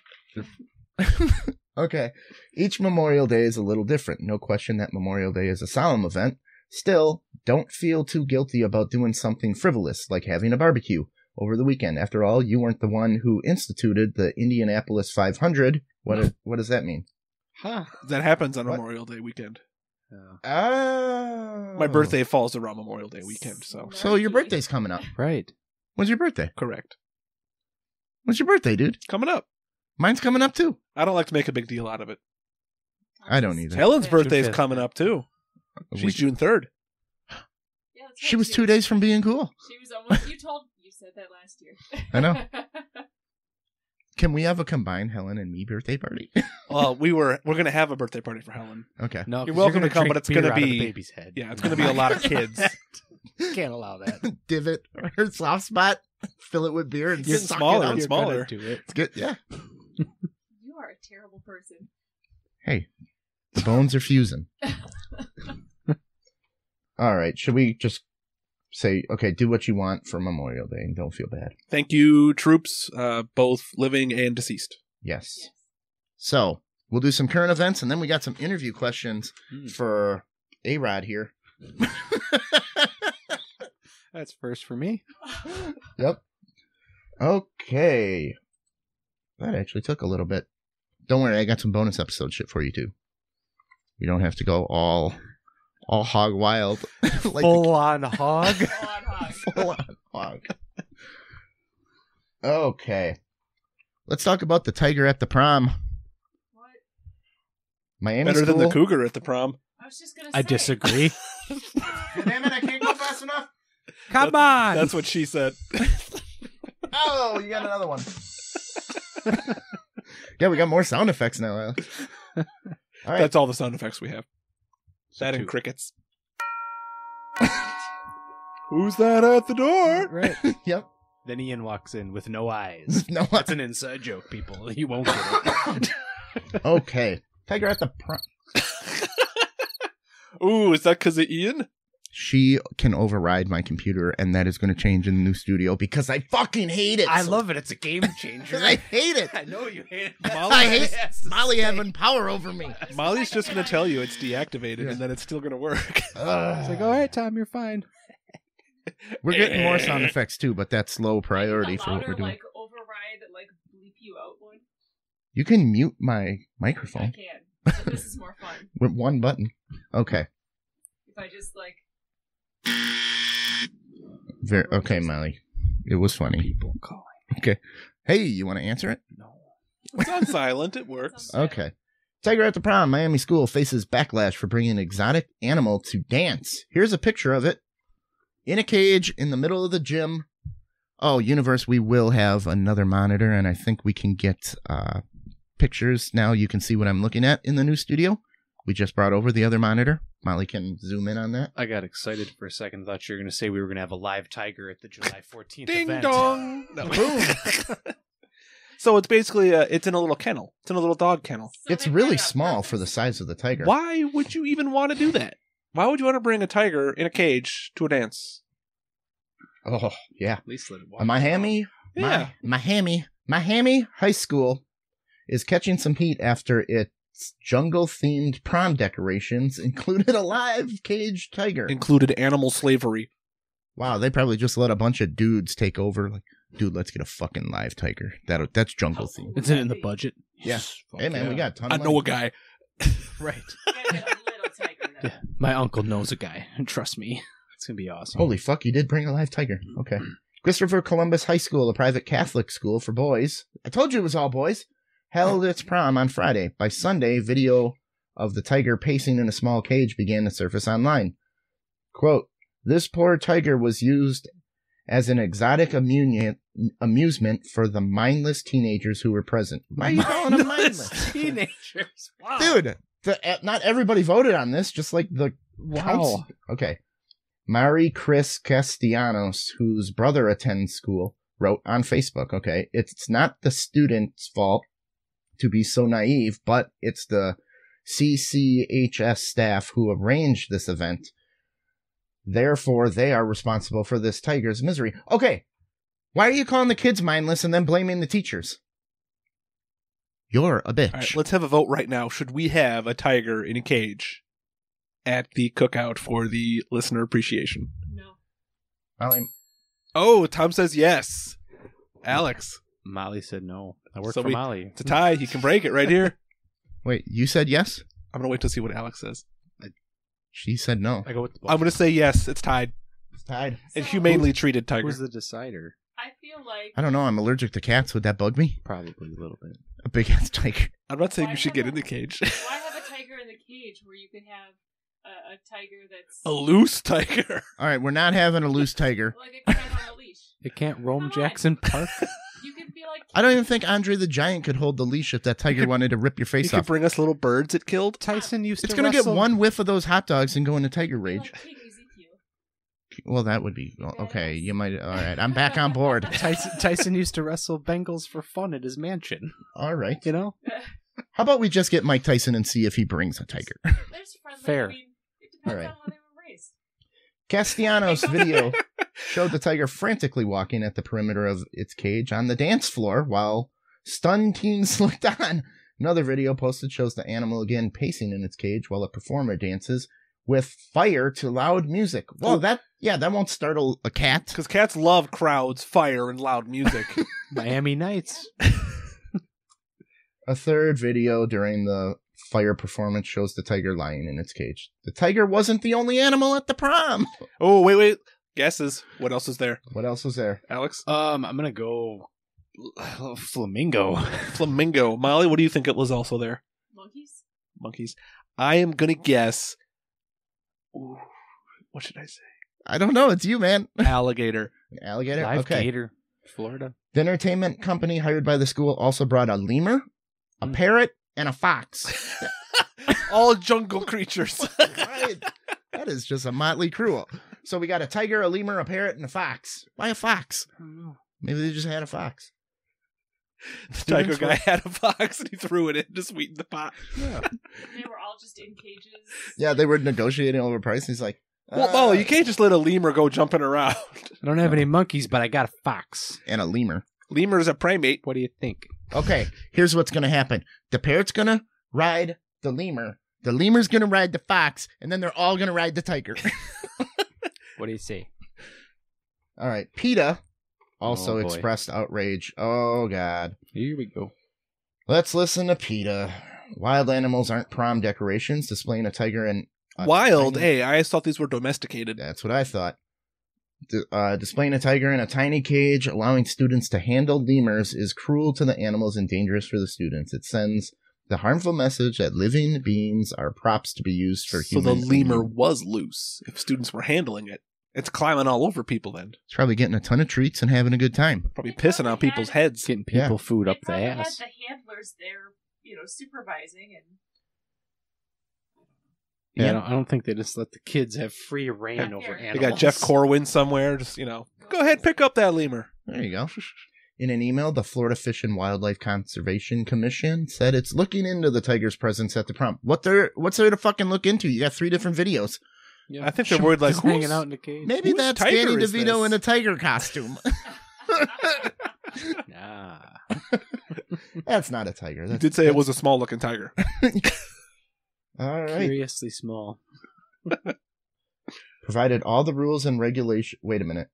Okay. Each Memorial Day is a little different. No question that Memorial Day is a solemn event. Still, don't feel too guilty about doing something frivolous, like having a barbecue over the weekend. After all, you weren't the one who instituted the Indianapolis 500. What does that mean? Huh. That happens on What? Memorial Day weekend. Oh. My birthday falls around Memorial Day weekend, so So your birthday's coming up. Right. When's your birthday? correct. When's your birthday, dude? Coming up. Mine's coming up, too. I don't like to make a big deal out of it. I don't either. Helen's birthday's fifth. coming up too. A She's week. June 3rd. Yeah, that's She right. was 2 days from being cool. She was almost. You said that last year. I know. Can we have a combined Helen and me birthday party? Well, we're gonna have a birthday party for Helen. Okay. No, You're 'cause welcome gonna to come, drink but it's beer gonna out of the be- baby's head. Yeah, it's gonna be a lot of kids. Can't allow that. Divot her soft spot, fill it with beer, and You're suck smaller it up. and smaller. Do it. It's good. Yeah. You are a terrible person. Hey, the bones are fusing. All right. Should we just say, okay, do what you want for Memorial Day and don't feel bad? Thank you, troops, both living and deceased. Yes. Yes. So we'll do some current events, and then we got some interview questions Hmm. for A-Rod here. That's first for me. Yep. Okay. That actually took a little bit. Don't worry, I got some bonus episode shit for you too. You don't have to go all hog wild. like Full on hog. Full on hog. full on hog. Okay. Let's talk about the tiger at the prom. What? Miami Better school. than the cougar at the prom. I was just gonna say. I disagree. Damn it, I can't go fast enough. Come on. That's what she said. Oh, you got another one. Yeah, we got more sound effects now, Alex. All right. That's all the sound effects we have. That and 2. crickets. Who's that at the door? Right. Yep. Then Ian walks in with no eyes. No. That's an inside joke, people. You won't get it. Okay. Tiger at the prom. Ooh, is that because of Ian? She can override my computer, and that is going to change in the new studio because I fucking hate it. I love it. It's a game changer. I hate it. I know you hate it. I hate Molly having power over me. Molly's just going to tell you it's deactivated, and then it's still going to work. It's like, all right, Tom, you're fine. We're getting more sound effects too, but that's low priority for what we're doing. Like override, like bleep you out one. You can mute my I microphone can. But this is more fun. with one button. Okay. If I just like. Okay, Molly. It was funny. People calling. Okay. Hey, you want to answer it? No. It's on silent. It works. Okay. Tiger at the prom. Miami school faces backlash for bringing an exotic animal to dance. Here's a picture of it. In a cage in the middle of the gym. Oh, Universe, we will have another monitor, and I think we can get pictures. Now you can see what I'm looking at in the new studio. We just brought over the other monitor. Molly can zoom in on that. I got excited for a second. Thought you were going to say we were going to have a live tiger at the July 14th Ding event. dong. No. Boom. So it's basically, it's in a little kennel. It's in a little dog kennel. So It's they really did it on small purpose. for the size of the tiger. Why would you even want to do that? Why would you want to bring a tiger in a cage to a dance? Oh, yeah. At least let it walk. Miami High School is catching some heat after its jungle-themed prom decorations included a live caged tiger. Included animal slavery. Wow, they probably just let a bunch of dudes take over. Like, dude, let's get a fucking live tiger. That's jungle themed. It's in the budget. Yeah. Hey, man, we got a ton I of know a money. guy. Right. You gotta get a little tiger now. Yeah. My uncle knows a guy. Trust me. It's going to be awesome. Holy fuck, you did bring a live tiger. Okay. Christopher Columbus High School, a private Catholic school for boys. I told you it was all boys. Held its prom on Friday. By Sunday, video of the tiger pacing in a small cage began to surface online. Quote, this poor tiger was used as an exotic amusement for the mindless teenagers who were present. Why are you calling them mindless? Teenagers. Wow. Dude, not everybody voted on this, just like the Wow. Okay. Mari Chris Castellanos, whose brother attends school, wrote on Facebook, okay, it's not the student's fault to be so naive, but it's the CCHS staff who arranged this event. Therefore, they are responsible for this tiger's misery. Okay, why are you calling the kids mindless and then blaming the teachers? You're a bitch. All right, let's have a vote right now. Should we have a tiger in a cage at the cookout for the listener appreciation? No. Oh, Tom says yes. Alex. Molly said no. I work So for we- Molly. It's a tie. He can break it right here. Wait, you said yes? I'm going to wait to see what Alex says. She said no. I go with the I'm going to say yes. It's tied. It's tied. And So- humanely treated tiger. Who's the decider? I feel like. I don't know. I'm allergic to cats. Would that bug me? Probably a little bit. A big ass tiger. I'm not saying Why you should have get a- in the cage. Why have a tiger in the cage where you can have a tiger that's A loose tiger. All right, we're not having a loose tiger. like a cat on a leash? It can't roam Come on. Jackson Park. You can be like. I don't even think Andre the Giant could hold the leash if that tiger wanted to rip your You face could off. bring us little birds it killed. Tyson used It's to going to get wrestle- one whiff of those hot dogs and go into tiger be rage. like King Ezekiel. Well, that would be... well, okay, you might... All right, I'm back on board. Tyson used to wrestle Bengals for fun at his mansion. All right. You know? How about we just get Mike Tyson and see if he brings a tiger? There's friendly. Fair. I mean, it depends All right. on how they were raised. Castellanos' video showed the tiger frantically walking at the perimeter of its cage on the dance floor while stunned teens looked on. Another video posted shows the animal again pacing in its cage while a performer dances with fire to loud music. Well, that won't startle a cat. Because cats love crowds, fire, and loud music. Miami Nights. A third video during the fire performance shows the tiger lying in its cage. The tiger wasn't the only animal at the prom. Oh, wait. Guesses. What else is there? What else was there? Alex? I'm gonna go flamingo. Flamingo. Molly, what do you think it was also there? Monkeys. Monkeys. I am going to guess... Ooh, what should I say? I don't know. It's you, man. Alligator. Alligator? Live Okay. gator, Florida. The entertainment company hired by the school also brought a lemur, a parrot, and a fox. All jungle creatures. Right. That is just a motley crew. So we got a tiger, a lemur, a parrot, and a fox. Why a fox? I don't know. Maybe they just had a fox. The tiger guy had a fox and he threw it in to sweeten the pot. Yeah. They were all just in cages. Yeah, they were negotiating over price. And he's like, Well, no, you can't just let a lemur go jumping around. I don't have any monkeys, but I got a fox. And a lemur. Lemur is a primate. What do you think? Okay, here's what's going to happen. The parrot's going to ride the lemur. The lemur's going to ride the fox. And then they're all going to ride the tiger. What do you say? All right. PETA also Oh, boy. expressed outrage. Oh, God. Here we go. Let's listen to PETA. Wild animals aren't prom decorations. Displaying a tiger and... Wild? Hey, I thought these were domesticated. That's what I thought. Displaying a tiger in a tiny cage, allowing students to handle lemurs is cruel to the animals and dangerous for the students. It sends the harmful message that living beings are props to be used for So human. the lemur was loose if students were handling it. It's climbing all over people then. It's probably getting a ton of treats and having a good time. Probably pissing on people's heads. Getting people food They up the probably ass. had the handlers there, supervising and. Yeah, I don't think they just let the kids have free reign over They animals. They got Jeff Corwin somewhere. Just, go ahead, pick up that lemur. There you go. In an email, the Florida Fish and Wildlife Conservation Commission said it's looking into the tiger's presence at the prom. What's there to fucking look into? You got 3 different videos. Yeah. I think they're worried like, Just hanging out in the cage. Maybe Whose that's tiger Danny is DeVito this? in a tiger costume. Nah. That's not a tiger. You That's, did say it was a small looking tiger. all right. Curiously small. Provided all the rules and regulation. Wait a minute.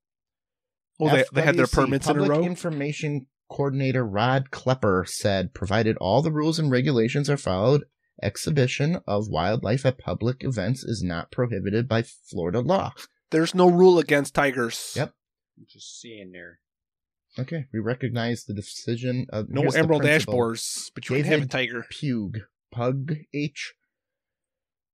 Oh, they had their FWC permits in a Public row? Information Coordinator Rod Klepper said, provided all the rules and regulations are followed, exhibition of wildlife at public events is not prohibited by Florida law. There's no rule against tigers. Yep. I'm just seeing there. Okay, we recognize the decision of No here's the emerald ash principal. borers, but you can have a David tiger. Pug H.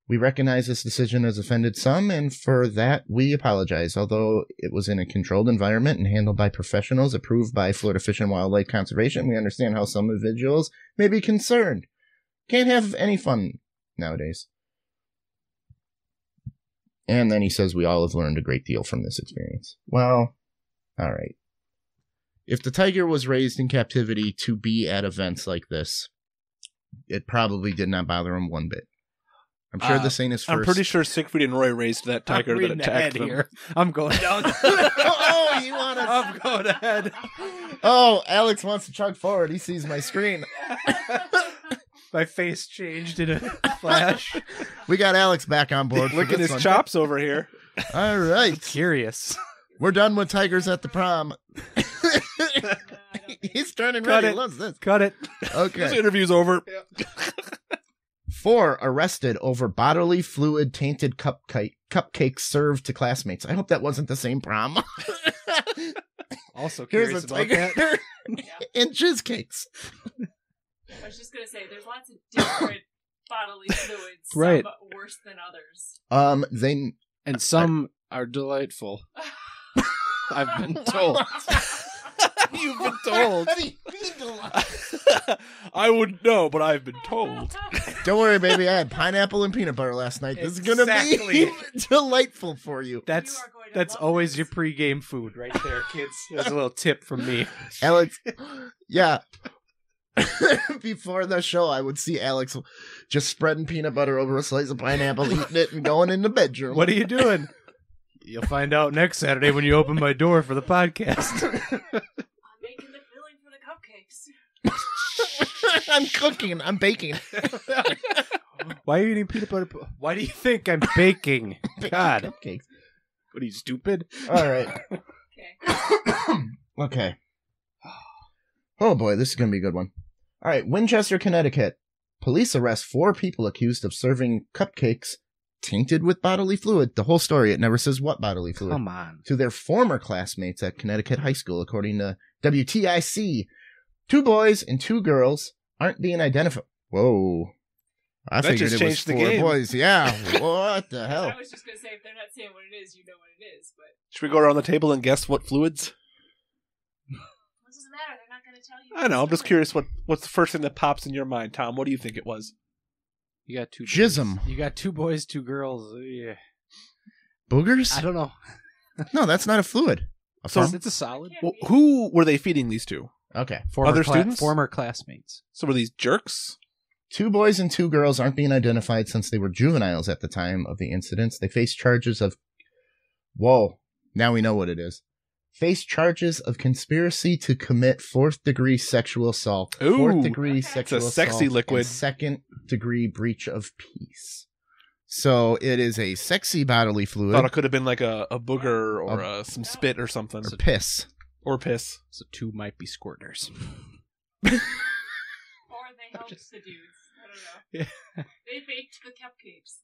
We recognize this decision has offended some, and for that we apologize. Although it was in a controlled environment and handled by professionals approved by Florida Fish and Wildlife Conservation, we understand how some individuals may be concerned. Can't have any fun nowadays. And then he says we all have learned a great deal from this experience. Well, all right. If the tiger was raised in captivity to be at events like this, it probably did not bother him one bit. I'm sure this ain't his first. I'm pretty sure Siegfried and Roy raised that tiger that attacked them. Here. I'm going down. Oh, you want to? I'm going ahead. Oh, Alex wants to chug forward. He sees my screen. My face changed in a flash. We got Alex back on board. for Licking this his one. chops over here. All right. Curious. We're done with tigers at the prom. He's turning Cut red. it. He loves this. Cut it. This Okay. interview's over. 4 arrested over bodily fluid tainted cupcakes served to classmates. I hope that wasn't the same prom. Also Here's curious a about tiger that. and cheesecakes. I was just gonna say, there's lots of different bodily fluids, Right. some worse than others. They And some are delightful. I've been told. You've been told. How do you mean delightful? I wouldn't know, but I've been told. Don't worry, baby. I had pineapple and peanut butter last night. This is gonna Exactly. be delightful for you, That's You are going to that's love always this. your pregame food right there, kids. That's a little tip from me. Alex. Yeah. Before the show, I would see Alex just spreading peanut butter over a slice of pineapple, eating it, and going in the bedroom. What are you doing? You'll find out next Saturday when you open my door for the podcast. I'm making the filling for the cupcakes. I'm cooking. I'm baking. Why are you eating peanut butter? Why do you think I'm baking? God. Cupcakes. What are you, stupid? All right. Okay. Okay. Oh boy, this is going to be a good one. All right. Winchester, Connecticut. Police arrest 4 people accused of serving cupcakes tainted with bodily fluid. The whole story, it never says what bodily fluid. Come on. To their former classmates at Connecticut High School, according to WTIC. 2 boys and 2 girls aren't being identified. Whoa. I That figured just it was changed the 4 game. boys. Yeah. What the hell? I was just gonna say, if they're not saying what it is, you know what it is. But Should we go around the table and guess what fluids? what does it matter? They're not gonna tell you. I know. I'm just curious what's the first thing that pops in your mind, Tom. What do you think it was? You got two. Jism. Boys. You got 2 boys, 2 girls. Yeah. Boogers? I don't know. No, that's not a fluid. So It's a solid. Well, who were they feeding these to? Okay. Other students? Former classmates. So were these jerks? 2 boys and 2 girls aren't being identified since they were juveniles at the time of the incidents. They face charges of... Whoa. Now we know what it is. Face charges of conspiracy to commit 4th-degree sexual assault. Ooh. 4th-degree sexual It's a sexy assault liquid. and 2nd-degree breach of peace. So it is a sexy bodily fluid. Thought it could have been like a booger or some spit or something. Or piss. Or piss. So 2 might be squirters. Or they helped the dudes. I don't know. Yeah. They baked the cupcakes.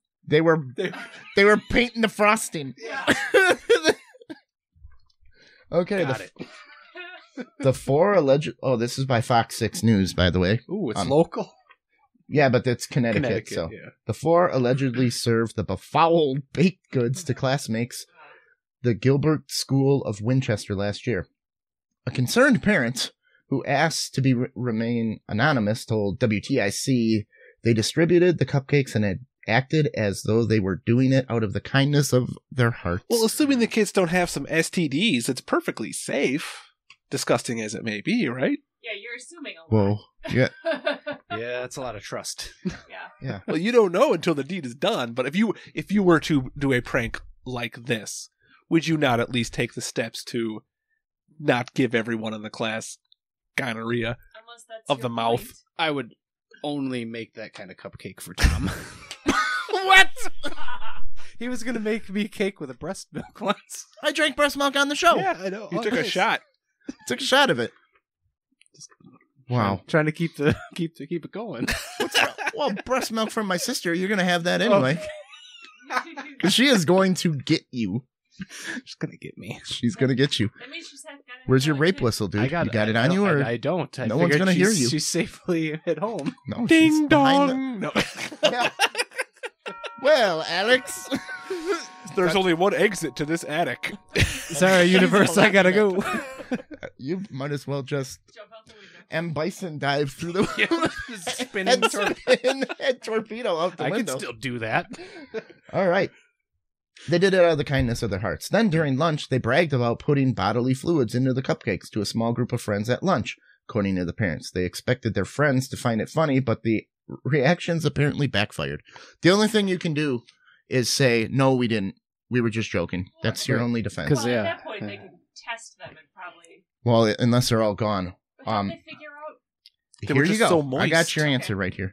They were painting the frosting. Yeah. Okay. Got it. The 4 alleged... Oh, this is by Fox 6 News, by the way. Ooh, it's local. Yeah, but that's Connecticut. So yeah. the 4 allegedly served the befouled baked goods to classmates the Gilbert School of Winchester last year. A concerned parent who asked to remain anonymous told WTIC they distributed the cupcakes and had acted as though they were doing it out of the kindness of their hearts. Well, assuming the kids don't have some STDs, it's perfectly safe. Disgusting as it may be, right? Yeah, you're assuming a lot. Whoa. Yeah. Yeah, that's a lot of trust. Yeah. Well, you don't know until the deed is done. But if you were to do a prank like this, would you not at least take the steps to not give everyone in the class gonorrhea Unless that's of your the mouth? point. I would only make that kind of cupcake for Tom. What? He was going to make me a cake with a breast milk once. I drank breast milk on the show. Yeah, I know. You Oh, took a nice. shot. Took a shot of it. Wow. Trying to keep it going. Well, breast milk from my sister, you're going to have that anyway. Because she is going to get you. She's going to get me. She's going to get you. That means she's got it Where's your on rape too. whistle, dude? I got you got it on you, or I don't. No one's figured gonna hear you. She's safely at home. no? she's Ding behind dong. No. Yeah. Well, Alex. There's only one exit to this attic. Sorry, universe. I gotta go. You might as well just Jump out the window. M. Bison dive through the Spinning head torpedo out the I can window. still do that. All right. They did it out of the kindness of their hearts. Then during lunch, they bragged about putting bodily fluids into the cupcakes to a small group of friends at lunch, according to the parents. They expected their friends to find it funny, but the reactions apparently backfired. The only thing you can do is say, no, we didn't. We were just joking. That's your only defense. Because Well, yeah. at that point, they can test them and probably. Well, unless they're all gone. But how do they figure out? They were Here you just go. so I got moist. your answer right here.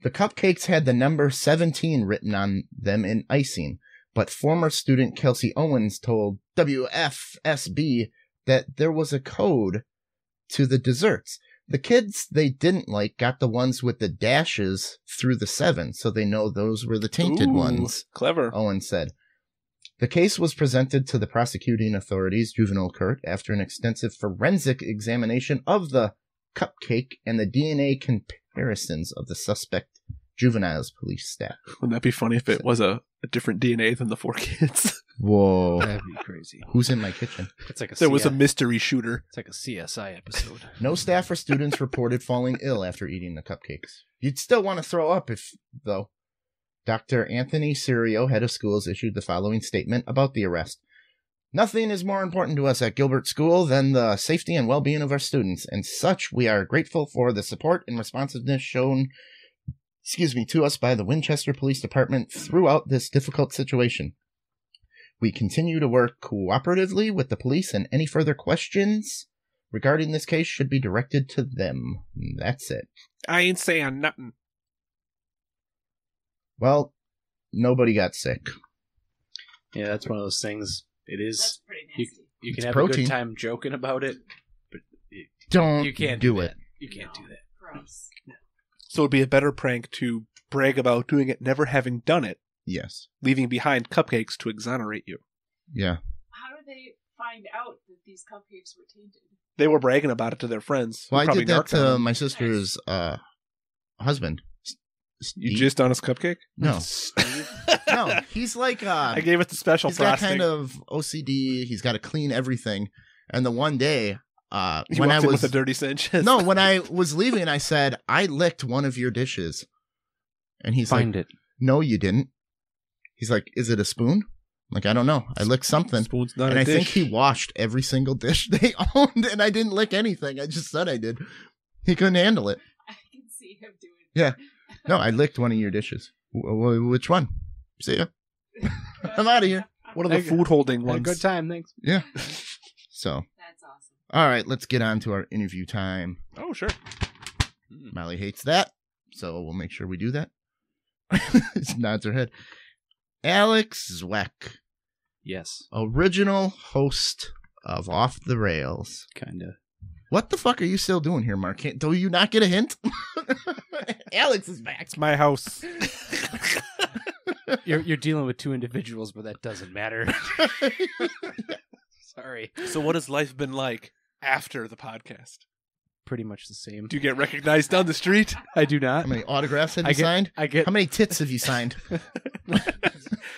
The cupcakes had the number 17 written on them in icing, but former student Kelsey Owens told WFSB that there was a code to the desserts. The kids they didn't like got the ones with the dashes through the 7, so they know those were the tainted Ooh, ones, Clever. Owens said. The case was presented to the prosecuting authorities, juvenile court, after an extensive forensic examination of the cupcake and the DNA comparisons of the suspect juveniles police staff. Wouldn't that be funny if it was a different DNA than the 4 kids? Whoa. That'd be crazy. Who's in my kitchen? It's like a There was a mystery shooter. It's like a CSI episode. No staff or students reported falling ill after eating the cupcakes. You'd still want to throw up though. Dr. Anthony Serio, head of schools, issued the following statement about the arrest. Nothing is more important to us at Gilbert School than the safety and well-being of our students, and such we are grateful for the support and responsiveness shown to us by the Winchester Police Department throughout this difficult situation. We continue to work cooperatively with the police, and any further questions regarding this case should be directed to them. That's it. I ain't saying nothing. Well, nobody got sick. Yeah, that's one of those things. It That's is. pretty You, nasty. you can It's have a protein. good time joking about it, but Don't you can't do do it. that. You can't do that. Gross. So it'd be a better prank to brag about doing it, never having done it, Yes. leaving behind cupcakes to exonerate you. Yeah. How do they find out that these cupcakes were tainted? They were bragging about it to their friends. Well, who I probably did that narked on to them. my sister's husband. You Steve? just on his cupcake? No. Steve? No, he's like I gave it the special he's got frosting. kind of OCD. He's got to clean everything. And the one day, He when I walked in was with the dirty cinches. no, when I was leaving, I said I licked one of your dishes. And he's Find like, it. no, you didn't. He's like, is it a spoon? I'm like, I don't know. I licked something. Spoon's not And a I dish. think he washed every single dish they owned, and I didn't lick anything. I just said I did. He couldn't handle it. I can see him doing Yeah. No, I licked one of your dishes. Which one? See ya. I'm out of here. One of the food holding Had a ones. good time, thanks. Yeah. So, That's awesome. all right, let's get on to our interview time. Oh, sure. Molly hates that, so we'll make sure we do that. She nods her head. Alex Zweck, Yes, original host of Off the Rails. kind of. What the fuck are you still doing here, Mark? Do you not get a hint? Alex is back. It's my house. You're dealing with two individuals, but that doesn't matter. Sorry. So what has life been like after the podcast? Pretty much the same. Do you get recognized down the street? I do not. How many autographs have you signed? I get How many tits have you signed?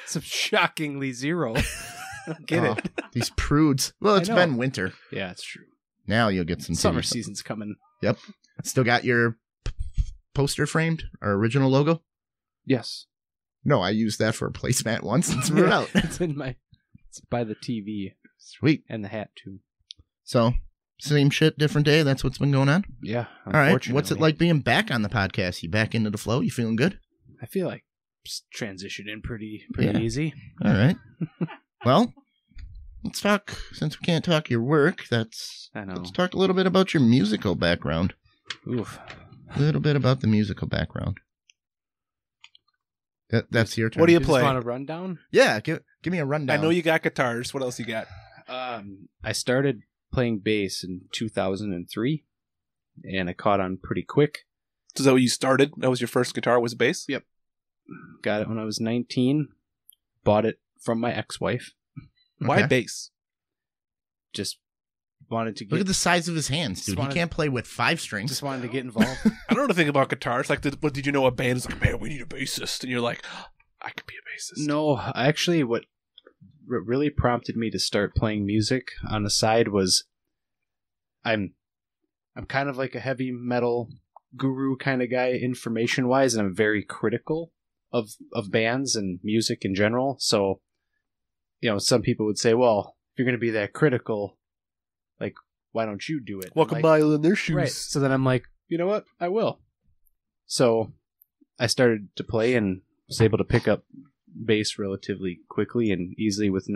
some shockingly zero. I don't get Oh, it. These prudes. Well, it's I know. been winter. Yeah, it's true. Now you'll get some Summer titties. season's coming. Yep. Still got your poster framed, our original logo? Yes. No, I used that for a placemat once and threw it out. It's in my. It's by the TV Sweet. and the hat too. So, same shit, different day. That's what's been going on. Yeah. All right. What's it like being back on the podcast? You back into the flow? You feeling good? I feel like transitioned in pretty Yeah. easy. All right. Well, let's talk. Since we can't talk your work, let's I know. talk a little bit about your musical background. Oof. A little bit about the musical background. That's your turn. What do you Just play? want a rundown? Yeah, give me a rundown. I know you got guitars. What else you got? I started playing bass in 2003, and I caught on pretty quick. Is that what you started? That was your first guitar, was bass? Yep. Got it when I was 19. Bought it from my ex-wife. Why Okay. bass? Just wanted to Look get at the size of his hands, dude. He wanted- can't play with 5 strings. just wanted to get involved. I don't know anything about guitars. Like, did you know a band is like, man, we need a bassist? And you're like, I could be a bassist. No, actually, what really prompted me to start playing music on the side was I'm kind of like a heavy metal guru kind of guy information wise, and I'm very critical of bands and music in general. So, some people would say, well, if you're going to be that critical, like, why don't you do it? Walk a Like, mile in their shoes. right. So then I'm like, you know what? I will. So I started to play and was able to pick up bass relatively quickly and easily with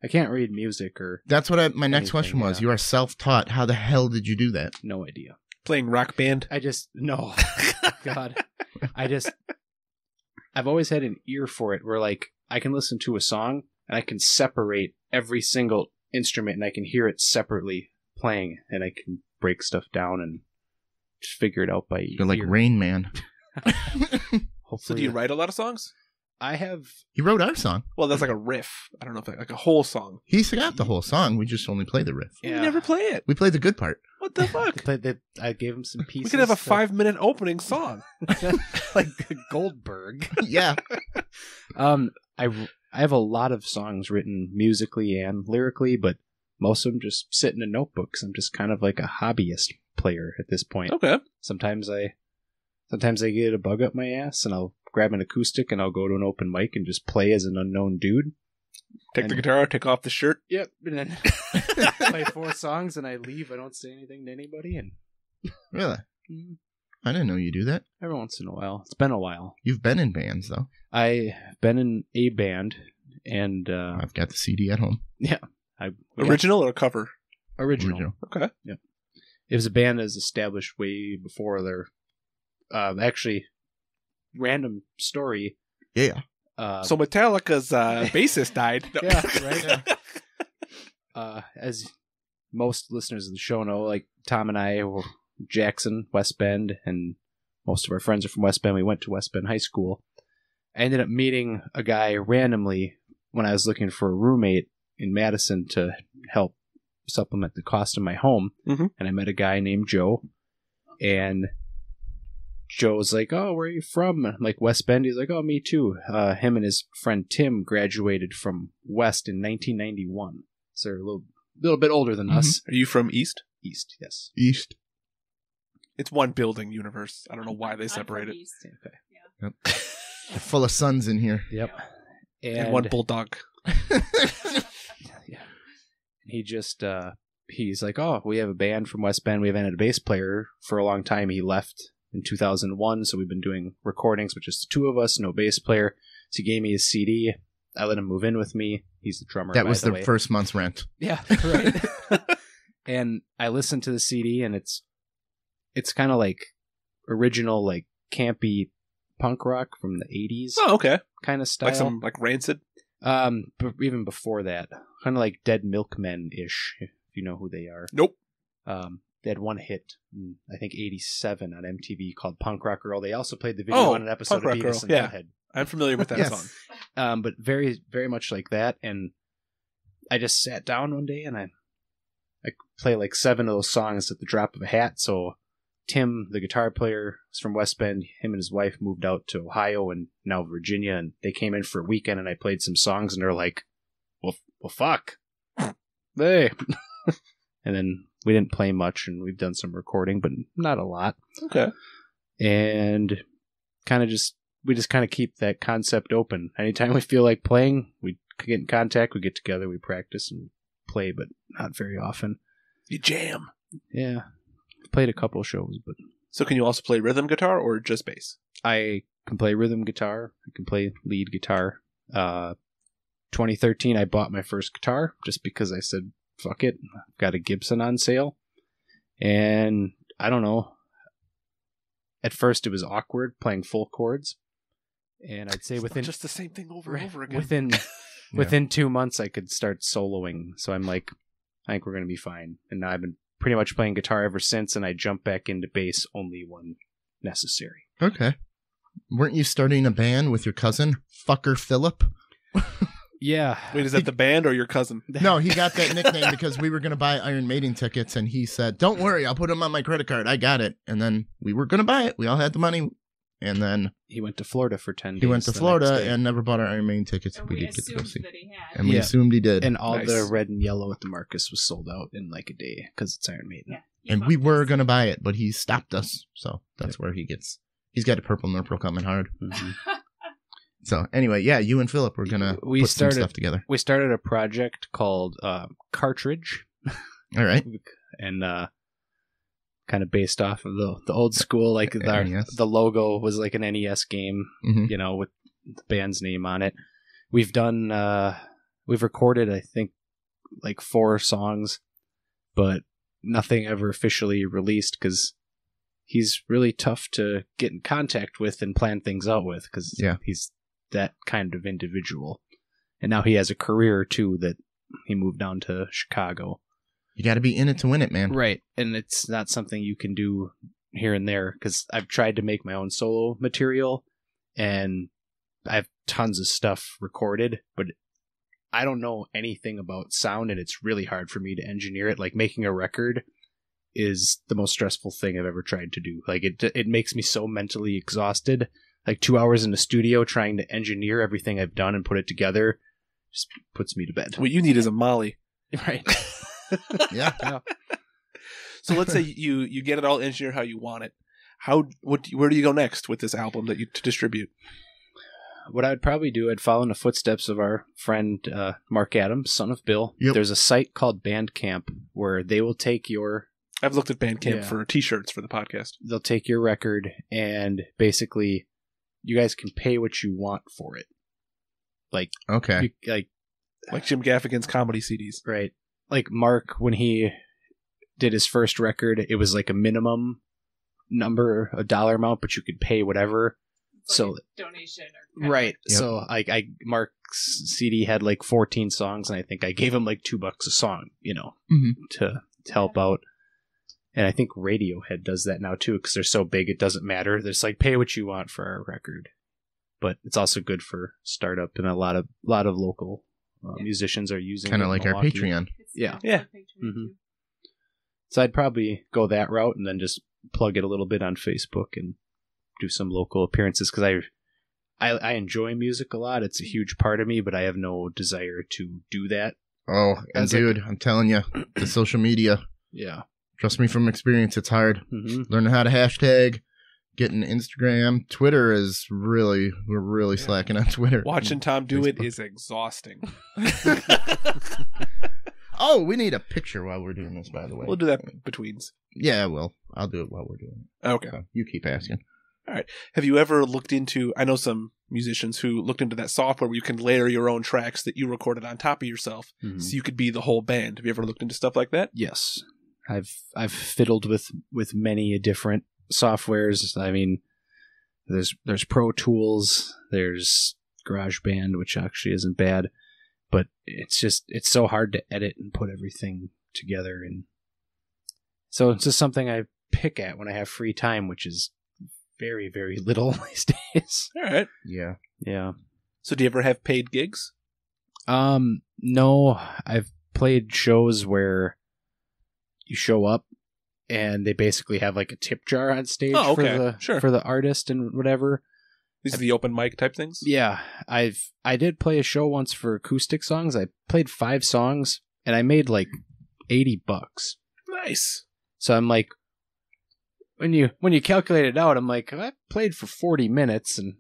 I can't read music or That's what my next Anything, question was. yeah. You are self-taught. How the hell did you do that? no idea. Playing rock band. No. God. I've always had an ear for it where like I can listen to a song and I can separate every single instrument and I can hear it separately playing and I can break stuff down and just figure it out by You're like ear. Rain Man. Hopefully, So do you write a lot of songs? I have. He wrote our song. Well, that's like a riff. I don't know if like a whole song. He's got the whole song. We just only play the riff. You never play it. We play the good part. What the fuck? I gave him some pieces. We could have a to- 5-minute opening song. like Goldberg. Yeah. I have a lot of songs written musically and lyrically, but most of them just sit in a notebook. 'Cause I'm just kind of like a hobbyist player at this point. Okay. Sometimes I get a bug up my ass and I'll grab an acoustic and I'll go to an open mic and just play as an unknown dude. Take the And- guitar, take off the shirt. Yep, and then play 4 songs and I leave. I don't say anything to anybody, and Really? I didn't know you do that. every once in a while, it's been a while. You've been in bands, though. I've been in a band, and I've got the CD at home. Original or cover? original. Okay. It was a band that was established way before their. Actually, random story. Yeah. So Metallica's bassist died. No. Yeah, right. As most listeners of the show know, like Tom and I were Jackson, West Bend, and most of our friends are from West Bend. We went to West Bend High School. I ended up meeting a guy randomly when I was looking for a roommate in Madison to help supplement the cost of my home. Mhm. And I met a guy named Joe. And Joe was like, "Oh, where are you from?" And I'm like, "West Bend." He's like, "Oh, me too." Him and his friend Tim graduated from West in 1991. So they're a little bit older than us. Are you from East? East, yes. East. It's one building universe. I don't know why they I'm separate from it. East. Okay. Yep. Full of sons in here. Yep. And one bulldog. Yeah. He just, he's like, oh, we have a band from West Bend. We haven't had a bass player for a long time. He left in 2001, so we've been doing recordings with just the two of us, no bass player. So he gave me his CD. I let him move in with me. He's the drummer. That was the the way. first month's rent. Yeah, right. And I listened to the CD, and it's kind of like original, like campy punk rock from the 80s. Oh, okay. Kind of style. Like some like Rancid. But even before that, kind of like Dead Milkmen ish, if you know who they are. Nope. They had one hit, in, I think '87 on MTV called Punk Rock Girl. They also played the video on an episode Punk of Rock Beavis and Girl. Yeah. Butthead. I'm familiar with that Yes. song. But very, very much like that. And I just sat down one day and I play like 7 of those songs at the drop of a hat. So Tim, the guitar player, is from West Bend. Him and his wife moved out to Ohio and now Virginia, and they came in for a weekend, and I played some songs, and they're like, well fuck. Hey. And then we didn't play much, and we've done some recording, but not a lot. Okay. And we just kind of keep that concept open. Anytime we feel like playing, we get in contact, we get together, we practice and play, but not very often. You jam. Yeah. Played a couple shows, but So can you also play rhythm guitar or just bass? I can play rhythm guitar. I can play lead guitar. 2013, I bought my first guitar just because I said, fuck it. I've got a Gibson on sale. And I don't know. At first, it was awkward playing full chords. And I'd say It's within not just the same thing over and over again. within 2 months, I could start soloing. So I'm like, I think we're going to be fine. And now I've been pretty much playing guitar ever since, and I jump back into bass only when necessary. Okay. Weren't you starting a band with your cousin, Fucker Phillip? Yeah. Wait, is that the band or your cousin? No, he got that nickname because we were going to buy Iron Maiden tickets, and he said, don't worry, I'll put them on my credit card. I got it. And then we were going to buy it. We all had the money. And then He went to Florida for 10 days. he went to the Florida next day. and never bought our Iron Maiden tickets. And We we did get to go assumed see. that he had. And we Yeah. assumed he did. And all Nice. the red and yellow at the Marcus was sold out in like a day because it's Iron Maiden. Yeah. He And we bumped were us. going to buy it, but he stopped us. So that's where he's got a purple nurple coming hard. Mhm. So anyway, yeah, you and Philip were going to We put some started- stuff together. We started a project called Cartridge, All right. and kind of based off of the old school, like NES. the logo was like an NES game, hmm you know, with the band's name on it. We've recorded, I think, like 4 songs, but nothing ever officially released because he's really tough to get in contact with and plan things out with because Yeah. he's that kind of individual. And now he has a career too that he moved down to Chicago. You got to be in it to win it, man. Right. And it's not something you can do here and there because I've tried to make my own solo material and I have tons of stuff recorded, but I don't know anything about sound and it's really hard for me to engineer it. Like making a record is the most stressful thing I've ever tried to do. Like it makes me so mentally exhausted. Like 2 hours in the studio trying to engineer everything I've done and put it together just puts me to bed. What you need is a Molly. Right. Yeah. So let's say you get it all engineered how you want it. Where do you go next with this album that you to distribute? What I would probably do, I'd follow in the footsteps of our friend Mark Adams, son of Bill. Yep. There's a site called Bandcamp where they will take I've looked at Bandcamp Yeah. for t-shirts for the podcast. they'll take your record and basically you guys can pay what you want for it. Like, Okay. Like Jim Gaffigan's comedy CDs. right. Like Mark, when he did his first record, it was like a minimum number, a dollar amount, but you could pay whatever. It's So- like a donation or Right. Yep. So Mark's CD had like 14 songs and I think I gave him like $2 a song, you know, Mhm. to help out. And I think Radiohead does that now too because they're so big it doesn't matter. There's like pay what you want for our record. But it's also good for startup and a lot of local musicians are using Kind it of in like our Milwaukee. Patreon. It's Yeah. Yeah. Mhm. So I'd probably go that route and then just plug it a little bit on Facebook and do some local appearances because I enjoy music a lot. It's a huge part of me, but I have no desire to do that. Oh, and As like- dude, I'm telling you, the social media, Yeah. trust me from experience, it's hard. Mm-hmm. Learning how to hashtag, getting Instagram. Twitter is we're really slacking on Twitter. Watching Tom do it Facebook. is exhausting. Oh, we need a picture while we're doing this, by the way. We'll do that betweens. Yeah, well, I'll do it while we're doing it. Okay. So you keep asking. All right. Have you ever looked into, I know some musicians who looked into that software where you can layer your own tracks that you recorded on top of yourself so you could be the whole band. Have you ever looked into stuff like that? Yes. I've fiddled with many different softwares. I mean, there's Pro Tools, there's GarageBand, which actually isn't bad, but it's so hard to edit and put everything together, and so it's just something I pick at when I have free time, which is very, very little these days. All right. Yeah. Yeah. So do you ever have paid gigs? No, I've played shows where you show up and they basically have like a tip jar on stage for the artist and whatever. These are the open mic type things? Yeah. I did play a show once for acoustic songs. I played 5 songs and I made like $80. Nice. So I'm like, when you calculate it out, I'm like, I played for 40 minutes and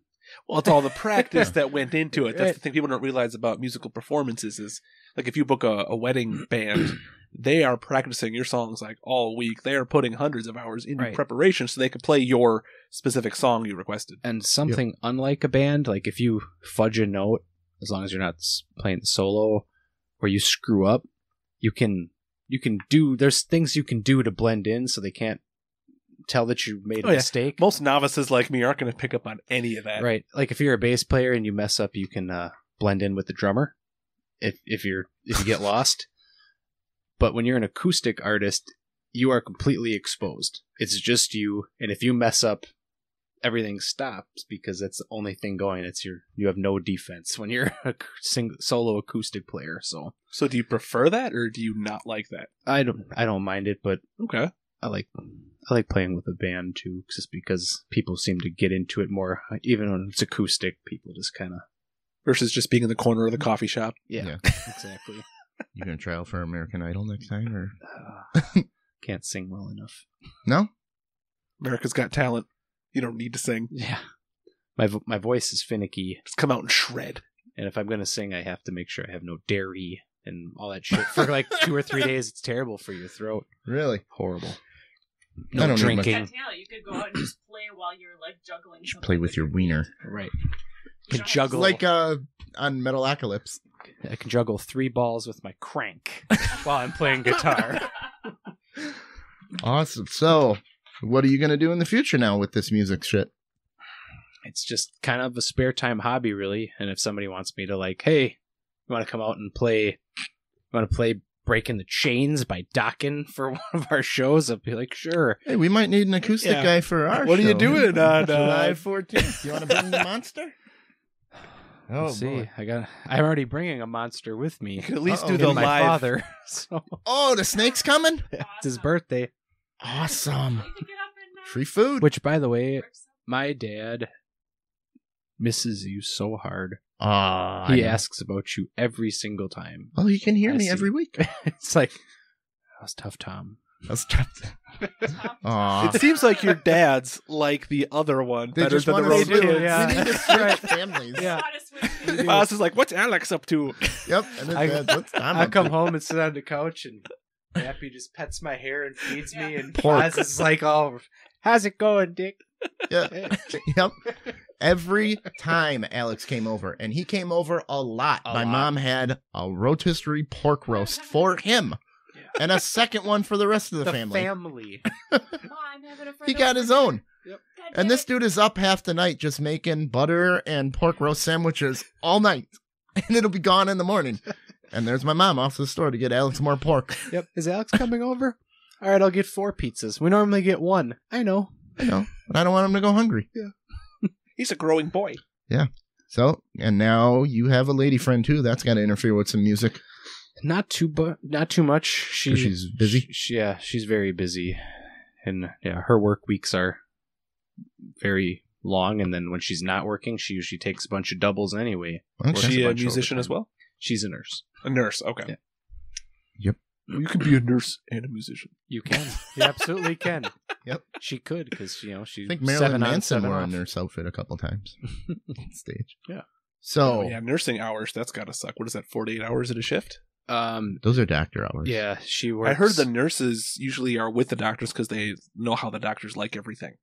well, it's all the practice that went into it. That's the thing people don't realize about musical performances is, like, if you book a wedding band, they are practicing your songs, like, all week. They are putting hundreds of hours into preparation so they can play your specific song you requested. And something unlike a band, like if you fudge a note, as long as you're not playing the solo, or you screw up, you can do, there's things you can do to blend in so they can't tell that you made a mistake. Most novices like me aren't going to pick up on any of that. Right. Like if you're a bass player and you mess up, you can blend in with the drummer if you get lost. But when you're an acoustic artist, you are completely exposed. It's just you, and if you mess up, everything stops because that's the only thing going. You have no defense when you're a solo acoustic player. So do you prefer that, or do you not like that? I don't mind it, but okay. I like playing with a band too, just because people seem to get into it more. Even when it's acoustic, people just kind of versus just being in the corner of the coffee shop. Yeah. Exactly. You gonna try out for American Idol next time, or can't sing well enough? No. America's Got Talent. You don't need to sing. Yeah. My voice is finicky. Just come out and shred. And if I'm gonna sing, I have to make sure I have no dairy and all that shit for like 2 or 3 days. It's terrible for your throat. Really horrible. I don't drinking. You could go out and just play while you're like juggling. You should play with your wiener. Right. Can juggle like on Metalocalypse. I can juggle 3 balls with my crank while I'm playing guitar. Awesome. So, what are you going to do in the future now with this music shit? It's just kind of a spare time hobby, really. And if somebody wants me to, like, hey, you want to come out and play? You want to play Breaking the Chains by Dokken for one of our shows? I'll be like, sure. Hey, we might need an acoustic guy for our show. What are you doing on July 14th? You want to bring the monster? Oh, see, boy. I'm already bringing a monster with me. You can at least do the my live. Father. So. Oh, the snake's coming? It's his birthday. Awesome. Free food. Which, by the way, my dad misses you so hard. He asks about you every single time. Oh, he can hear me every week. It's like, that was tough, Tom. That's tough. It seems like your dad's like the other one. They just than want the to road switch. kids. We need to switch families. Yeah. Boss is like, what's Alex up to? Yep. And I come home and sit on the couch and Happy just pets my hair and feeds me, and Pork. Oz is like, oh, how's it going, Dick? Yeah. Yep. Every time Alex came over, and he came over a lot, my mom had a rotisserie pork roast for him. And a second one for the rest of the family. He got his own. Yep. And this dude is up half the night just making butter and pork roast sandwiches all night. And it'll be gone in the morning. And there's my mom off to the store to get Alex more pork. Yep. Is Alex coming over? All right, I'll get 4 pizzas. We normally get 1. I know. But I don't want him to go hungry. Yeah. He's a growing boy. Yeah. So, and now you have a lady friend too. That's got to interfere with some music. Not too much. She's busy. She's very busy, and her work weeks are very long. And then when she's not working, she usually takes a bunch of doubles anyway. Is she a musician as well? She's a nurse. A nurse, okay. Yeah. Yep. You can be a nurse and a musician. You can. You absolutely can. Yep. She could, because, she's I think Marilyn 7 on, Manson 7 wore a off. nurse outfit a couple times on stage. Yeah. So, Oh, yeah, nursing hours, that's gotta suck. What is that, 48 hours at a shift? those are doctor hours. Yeah, she works. I heard the nurses usually are with the doctors because they know how the doctors like everything.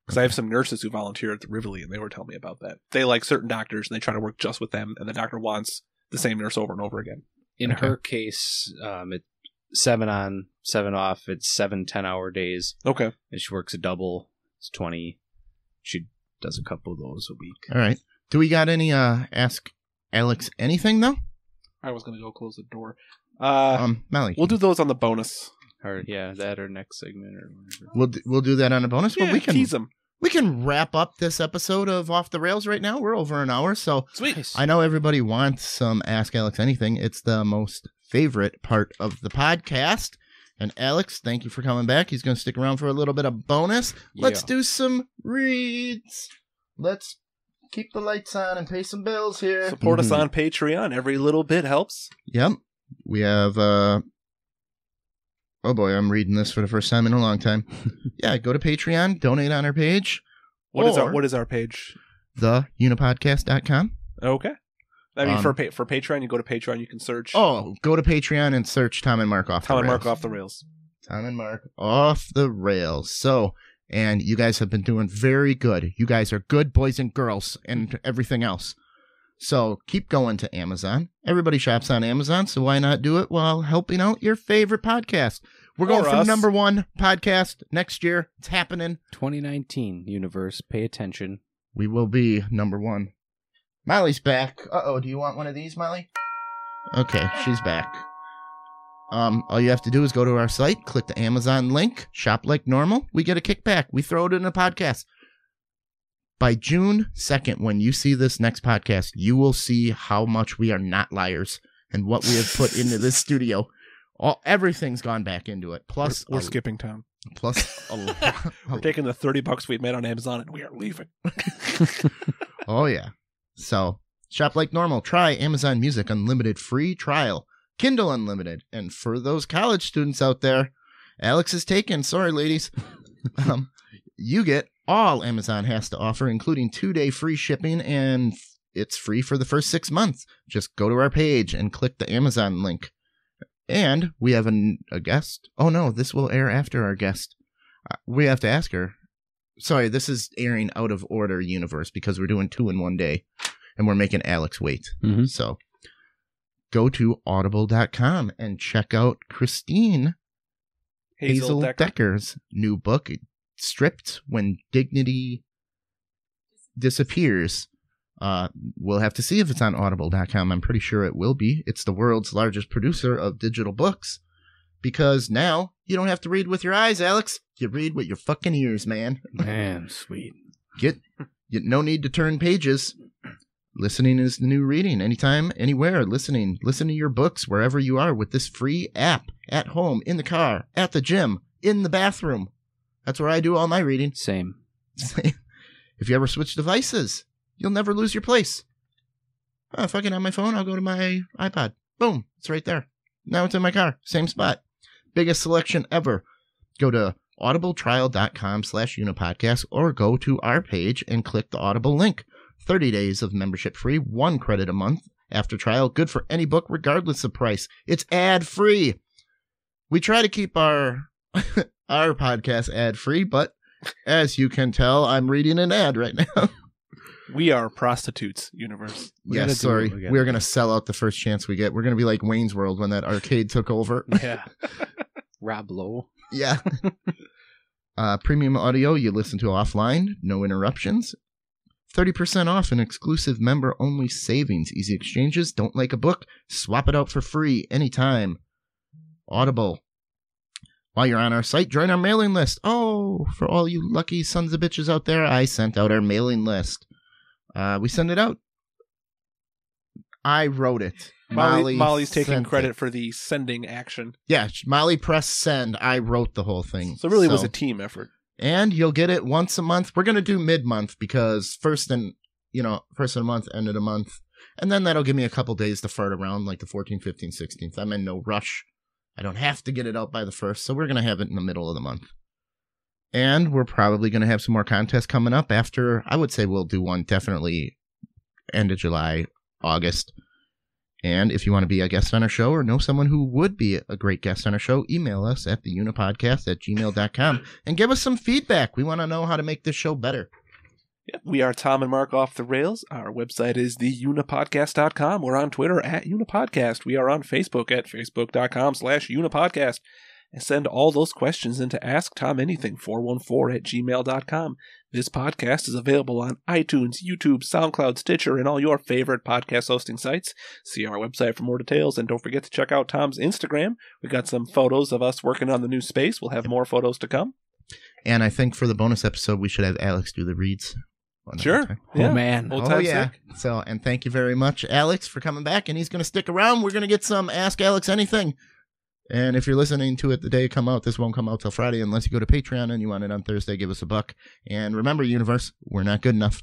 Because I have some nurses who volunteer at the Rivoli, and they were telling me about that. They like certain doctors, and they try to work just with them, and the doctor wants the same nurse over and over again. In her case, it's 7 on, 7 off. It's 7 10-hour days. Okay. And she works a double. It's 20. She does a couple of those a week. All right. Do we got any Ask Alex anything, though? I was going to go close the door. Molly. We'll do those on the bonus. Or, that or next segment or whatever. We'll do that on a bonus, but Yeah, we can tease them. we can wrap up this episode of Off the Rails right now. We're over an hour, so Sweet. I know everybody wants some Ask Alex Anything. It's the most favorite part of the podcast. And Alex, thank you for coming back. He's going to stick around for a little bit of bonus. Let's do some reads. Let's keep the lights on and pay some bills here. Support us on Patreon. Every little bit helps. Yep. We have, oh boy, I'm reading this for the first time in a long time. Yeah, go to Patreon, donate on our page. What is our page? theunipodcast.com. Okay. I mean, for Patreon, you go to Patreon, you can search. Oh, go to Patreon and search Tom and Mark Off the Rails. Tom and Mark Off the Rails. Tom and Mark Off the Rails. So, and you guys have been doing very good. You guys are good boys and girls and everything else. So keep going to Amazon. Everybody shops on Amazon, so why not do it while helping out your favorite podcast? We're going for number 1 podcast next year. It's happening. 2019 universe. Pay attention. We will be number 1. Molly's back. Uh-oh, do you want one of these, Molly? Okay, she's back. All you have to do is go to our site, click the Amazon link, shop like normal. We get a kickback. We throw it in a podcast. By June 2nd, when you see this next podcast, you will see how much we are not liars and what we have put into this studio. Everything's gone back into it. Plus, we're skipping town. Plus, we're taking the $30 we made on Amazon and we are leaving. Oh, yeah. So, shop like normal. Try Amazon Music Unlimited free trial. Kindle Unlimited. And for those college students out there, Alex is taken. Sorry, ladies. You get all Amazon has to offer, including 2-day free shipping, and it's free for the first 6 months. Just go to our page and click the Amazon link. And we have a guest. Oh, no, this will air after our guest. We have to ask her. Sorry, this is airing out of order universe because we're doing 2 in 1 day, and we're making Alex wait. Mm-hmm. So go to audible.com and check out Christine Hazel Decker's new book, Stripped When Dignity Disappears. We'll have to see if it's on audible.com. I'm pretty sure it will be. It's the world's largest producer of digital books, because now you don't have to read with your eyes, Alex. You read with your fucking ears, man. Man, sweet. No need to turn pages. Listening is the new reading. Anytime, anywhere, listening. Listen to your books wherever you are with this free app. At home, in the car, at the gym, in the bathroom. That's where I do all my reading. Same. If you ever switch devices, you'll never lose your place. If I get on my phone, I'll go to my iPod. Boom. It's right there. Now it's in my car. Same spot. Biggest selection ever. Go to audibletrial.com/unipodcast or go to our page and click the Audible link. 30 days of membership free, 1 credit a month after trial. Good for any book, regardless of price. It's ad free. We try to keep our podcast ad free, but as you can tell, I'm reading an ad right now. We are prostitutes, universe. Yes, sorry. We're going to sell out the first chance we get. We're going to be like Wayne's World when that arcade took over. Yeah. Rob Lowe. Yeah. Premium audio you listen to offline. No interruptions. 30% off an exclusive member-only savings. Easy exchanges. Don't like a book? Swap it out for free anytime. Audible. While you're on our site, join our mailing list. Oh, for all you lucky sons of bitches out there, I sent out our mailing list. We send it out. I wrote it. Molly's taking credit for the sending action. Yeah, Molly pressed send. I wrote the whole thing. So it really was a team effort. And you'll get it once a month. We're going to do mid-month because first of the month, end of the month. And then that'll give me a couple days to fart around, like the 14th, 15th, 16th. I'm in no rush. I don't have to get it out by the 1st, so we're going to have it in the middle of the month. And we're probably going to have some more contests coming up after. I would say we'll do one definitely end of July, August. And if you want to be a guest on our show or know someone who would be a great guest on our show, email us at theunipodcast@gmail.com and give us some feedback. We want to know how to make this show better. Yep, we are Tom and Mark Off the Rails. Our website is theunipodcast.com. We're on Twitter at Unipodcast. We are on Facebook at facebook.com/Unipodcast. And send all those questions into Ask Tom Anything 414@gmail.com. This podcast is available on iTunes, YouTube, SoundCloud, Stitcher, and all your favorite podcast hosting sites. See our website for more details, and don't forget to check out Tom's Instagram. We got some photos of us working on the new space. We'll have more photos to come. And I think for the bonus episode, we should have Alex do the reads. Sure. Yeah. Oh, man. Old yeah. So, and thank you very much, Alex, for coming back. And he's going to stick around. We're going to get some Ask Alex Anything. And if you're listening to it the day it come out, this won't come out till Friday unless you go to Patreon and you want it on Thursday. Give us $1. And remember, universe, we're not good enough.